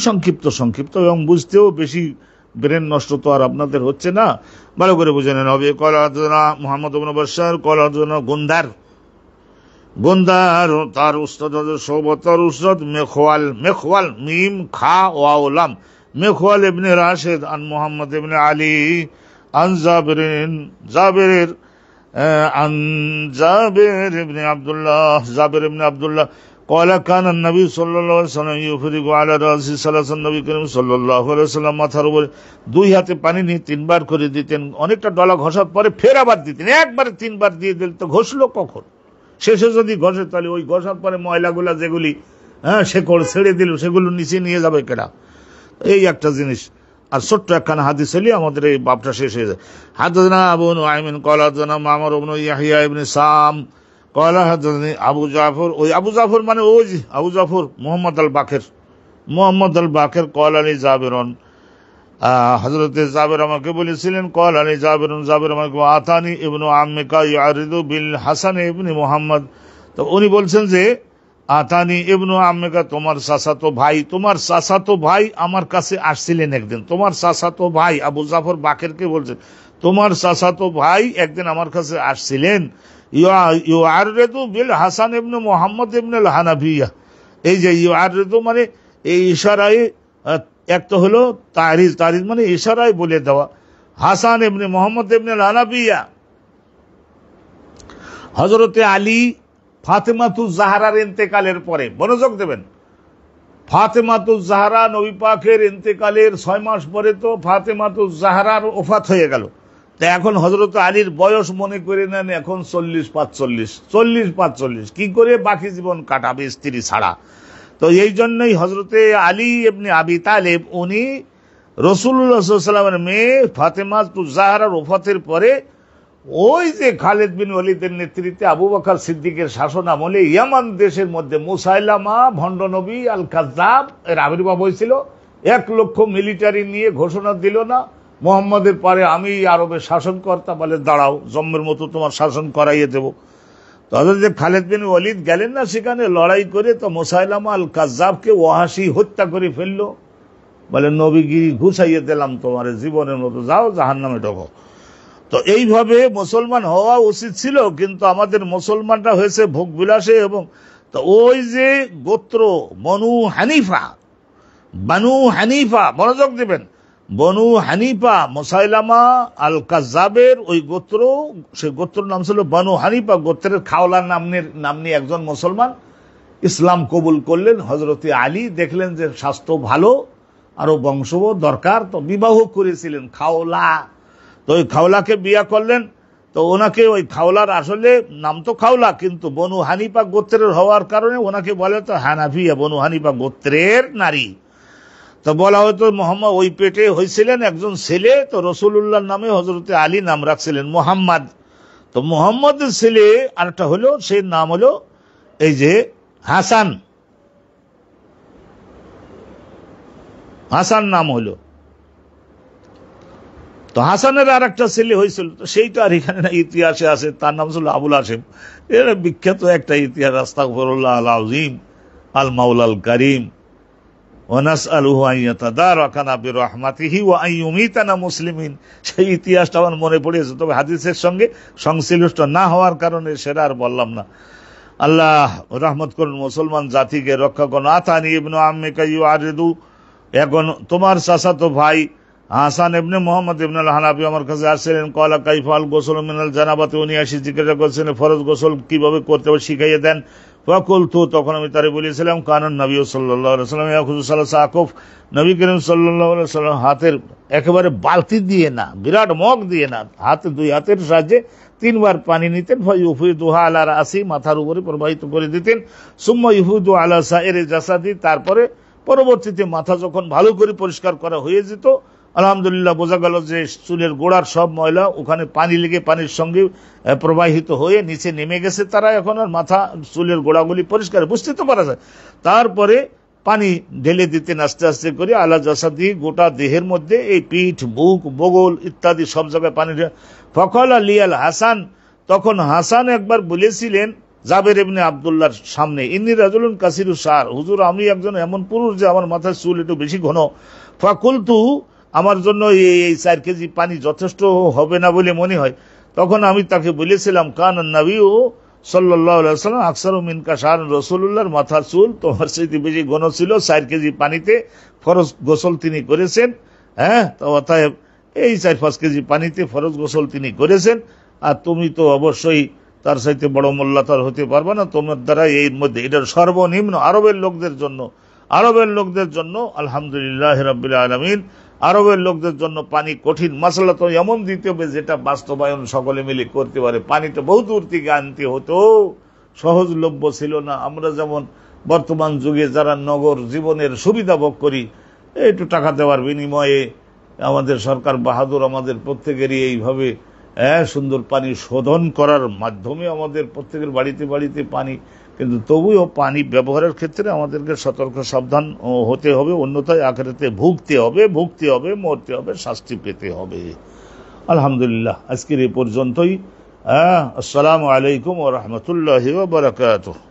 সংক্ষিপ্ত এবং বুঝতেও বেশি ব্রেন নষ্ট তো আর আপনাদের হচ্ছে না, ভালো করে বুঝে নেন হবে। ক্বালা হাদাসানা মুহাম্মদ ইবনে বাশশার ক্বালা হাদাসানা গুন্দার, তার উস্তাদ শুবা, তার উস্তাদ মেখওয়াল মিম খা ওয়াও লাম, মেখওয়াল ইবনে রাশিদ আন মুহাম্মদ ইবনে আলী আন জাবির ইবনে আব্দুল্লাহ ক্বালা কানা নবী সাল্লাল্লাহু আলাইহি ওয়াসাল্লাম ইউফরিগু আলা রাসি সালাসান। নবী করিম সাল্লাল্লাহু আলাইহি ওয়াসাল্লাম মাথার উপরে 2 হাতে পানি নিয়ে 3 বার করে দিতেন, অনেকটা ডলা ঘষার পরে ফের আবার দিতেন, একবারে 3 বার দিয়ে দিল তো ঘষলো কখন? শেষে যদি ঘষে তাহলে ওই ঘষার পরে ময়লাগুলা যেগুলি শেকড় ছেড়ে দিল সেগুলো নিচে নিয়ে যাবে কেডা? এই একটা জিনিস। আর ছোট্ট একখানা হাদিস হলে আমাদের এই বাপটা শেষ হয়ে যায়। হাদাসানা আবু নুআইমিন ক্বালা হাদাসানা মা'মার ইবনে ইয়াহইয়া ইবনে সাম ক্বালা হাদাসানি আবু জাফর, ওই আবু জাফর মানে ওই আবু জাফর মুহাম্মদ আল বাকের ক্বালা লি জাবিরুন, হযরতে জাবির আমাকে বলেছিলেন ক্বালা লি জাবির আমাকে আতানি ইবনু আম্মিকা ইয়ারিদু বিল হাসান ইবনে মুহাম্মদ। তো উনি বলছেন যে আতানি ইবনু আম্মিকা, তোমার চাচাতো ভাই আমার কাছে আসছিলেন একদিন, তোমার চাচাতো ভাই আবু জাফর বাকেরকে বলছেন তোমার চাচাতো ভাই একদিন আমার কাছে আসছিলেন, ইউআরিদু বিল হাসান ইবনে মুহাম্মদ ইবনে আল হানাফিয়া। এই যে ইউআরিদু মানে এই ইশারায়, এক তো হলো তারিজ মানে ইশারায় বলে দেওয়া, হাসান ইবনে মুহাম্মদ ইবনে আল হানাফিয়া হযরতে আলী ফাতেমাতুজ জাহরার ইন্তেকালের পরে, মনোযোগ দেবেন, ফাতেমাতুজ জাহরা নবী পাকের ইন্তেকালের 6 মাস পরে তো ফাতেমাতুজ জাহরার ওফাত হয়ে গেল। তো এখন হযরত আলীর বয়স মনে করে নেন এখন 40-45, কি করে বাকি জীবন কাটাবে স্ত্রী ছাড়া? তো এই জন্যই হযরতে আলী ইবনে আবি তালেব উনি রাসূলুল্লাহ সাল্লাল্লাহু আলাইহি ওয়াসাল্লামের মেয়ে ফাতেমাতুজ জাহরার ওফাতের পরে ওই যে খালিদ বিন ওয়ালিদের নেতৃত্বে আবু বকর সিদ্দিকের শাসন আমলে ইয়ামান দেশের মধ্যে মুসাইলামা ভণ্ড নবী আল কাযযাব এর আবির্ভাব হয়েছিল। 1 লক্ষ মিলিটারি নিয়ে ঘোষণা দিল না মুহাম্মদের পরে আমি আরবে শাসন কর্তা, বলে দাঁড়াও জম্মের মতো তোমার শাসন করাইয়ে দেব। তাদের যে খালিদ বিন ওয়ালিদ গেলেন না সেখানে লড়াই করে, তো মুসাইলামা আল কাযযাবকে ওয়াহাশী হত্যা করে ফেললো, বলে নবীগিরি ঘুষাইয়ে দিলাম তোমার জীবনের মতো, যাও জাহান্নামে ঢোকো। তো এইভাবে মুসলমান হওয়া উচিত ছিল, কিন্তু আমাদের মুসলমানটা হয়েছে ভোগ বিলাসে। এবং তো ওই যে গোত্র বনু হানিফা, মনোযোগ দিবেন, বনু হানিফা মুসাইলামা আল কাযযাবের ওই গোত্র, সেই গোত্রের নাম ছিল বনু হানিফা। গোত্রের খাওলা নামনি একজন মুসলমান ইসলাম কবুল করলেন। হযরতে আলী দেখলেন যে স্বাস্থ্য ভালো, আরো বংশ দরকার, তো বিবাহ করেছিলেন খাওলা। তো ওই খাওলাকে বিয়া করলেন। তো ওনাকে ওই খাওলার আসলে নাম তো খাওলা, কিন্তু বনু হানিফা গোত্রের হওয়ার কারণে ওনাকে বলে তো হানাফিয়া, বনু হানিফা গোত্রের নারী। তো বলা হয়তো মোহাম্মদ ওই পেটে হয়েছিলেন একজন ছেলে, তো রাসূলুল্লাহর নামে হযরতে আলী নাম রাখছিলেন মুহাম্মদ। তো মুহাম্মদের ছেলে আরেকটা হলো, সেই নাম হলো এই যে হাসান, হাসান নাম হলো। তো হাসানের আর একটা ছেলে হয়েছিল, তো সেইটা আর এখানে না ইতিহাসে আছে, তার নাম ছিল আবুল হাসেম। এরা বিখ্যাত একটা ইতিহাস, আস্তাগফিরুল্লাহ আল আযীম আল মাওলাল কারীম ওয়া নাসআলুহু আন ইয়াতাদারাকানা বিরহমাতিহি ওয়া আন ইউমিতানা মুসলিমিন। সেই ইতিহাসটা আমার মনে পড়েছে, তবে হাদিসের সঙ্গে সংশ্লিষ্ট না হওয়ার কারণে সেটা আর বললাম না। আল্লাহ রহমত করুন মুসলমান জাতিকে, রক্ষা করুন। আতানি ইবনু আম্মিকা ইউআরিদু, এখন তোমার চাচাতো ভাই হাসান ইবনে মুহাম্মদ ইবনে আল হানাফি আমার কাছে আসছিলেন। ক্বালা কাইফাল গোসল মিনাল জানাবাতে, উনি আসি জিজ্ঞাসা করছিলেন ফরজ গোসল কিভাবে করতে হবে শিখাইয়ে দেন। ফাকুলতু, তখন আমি তারে বলেছিলাম কানান নবী সাল্লাল্লাহু আলাইহি ওয়াসাল্লাম ইয়াখুযু সালাসা আকুফ, নবী করিম সাল্লাল্লাহু আলাইহি ওয়াসাল্লাম হাতের একেবারে বালতি দিয়ে না, বিরাট মগ দিয়ে না, দুই হাতের সাহায্যে 3 বার পানি নিতেন। ফায়ুফিদুহা আলা রাসি, মাথার উপরে প্রবাহিত করে দিতেন। সুম্মা ইউফিদু আলা সাইরি জাসাদি, তারপরে পরবর্তীতে মাথা যখন ভালো করে পরিষ্কার করা হয়ে যেত, আলহামদুলিল্লাহ বোঝা গেল যে চুলের গোড়ার সব ময়লা ওখানে পানি লেগে পানির সঙ্গে প্রবাহিত হয়ে নিচে নেমে গেছে, তারা এখন আর মাথা চুলের গোড়াগুলি পরিষ্কার, বুঝতে তো পারা যায়। তারপরে পানি ঢেলে দিতেন আস্তে আস্তে করে আলা জাসাদি, গোটা দেহের মধ্যে, এই পিঠ বুক বগল ইত্যাদি সব জায়গায় পানি। ফকাল লিয়াল হাসান, তখন হাসান একবার বলেছিলেন জাবের ইবনে আব্দুল্লাহর সামনে, ইন্নী রাজুলুন কাসিরু শার, হুজুর আমি একজন এমন পুরুষ যে আমার মাথার চুল একটু বেশি ঘন। ফাকুলতু, আমার জন্য এই 4 কেজি পানি যথেষ্ট হবে না বলে মনে হয়। তখন আমি তাকে বলেছিলাম কানান নবী সাল্লাল্লাহু আলাইহি ওয়াসাল্লাম আকসারু মিনকা শার, রাসূলুল্লাহর মাথার চুল তোমার চেয়ে বেশি ঘন ছিল, 4 কেজি পানিতে ফরজ গোসল তিনি করেছেন। হ্যাঁ, তো অতএব এই 4-5 কেজি পানিতে ফরজ গোসল তিনি করেছেন, আর তুমি তো অবশ্যই তার চাইতে বড় মোল্লাতার হতে পারবে না, তোমার দ্বারা এর মধ্যে, এটার সর্বনিম্ন আরবের লোকদের জন্য আলহামদুলিল্লাহ রাব্বিল আলামিন, আরবের লোকদের জন্য পানি কঠিন মাসলা তো এমন দিতে হবে যেটা বাস্তবায়ন সকলে মিলে করতে পারে। পানিটা বহু দূর থেকে আনতে হতো, সহজলভ্য ছিল না। আমরা যেমন বর্তমান যুগে যারা নগর জীবনের সুবিধা ভোগ করি, একটু টাকা দেওয়ার বিনিময়ে আমাদের সরকার বাহাদুর আমাদের প্রত্যেকেরই এইভাবে সুন্দর পানি শোধন করার মাধ্যমে আমাদের প্রত্যেকের বাড়িতে বাড়িতে পানি, কিন্তু তবুও পানি ব্যবহারের ক্ষেত্রে আমাদেরকে সতর্ক সাবধান হতে হবে, অন্যথায় আখিরাতে ভুগতে হবে, মরতে হবে, শাস্তি পেতে হবে। আলহামদুলিল্লাহ, আজকের এই পর্যন্তই। আসসালামু আলাইকুম ওয়া রাহমাতুল্লাহি ওয়া বারাকাতুহু।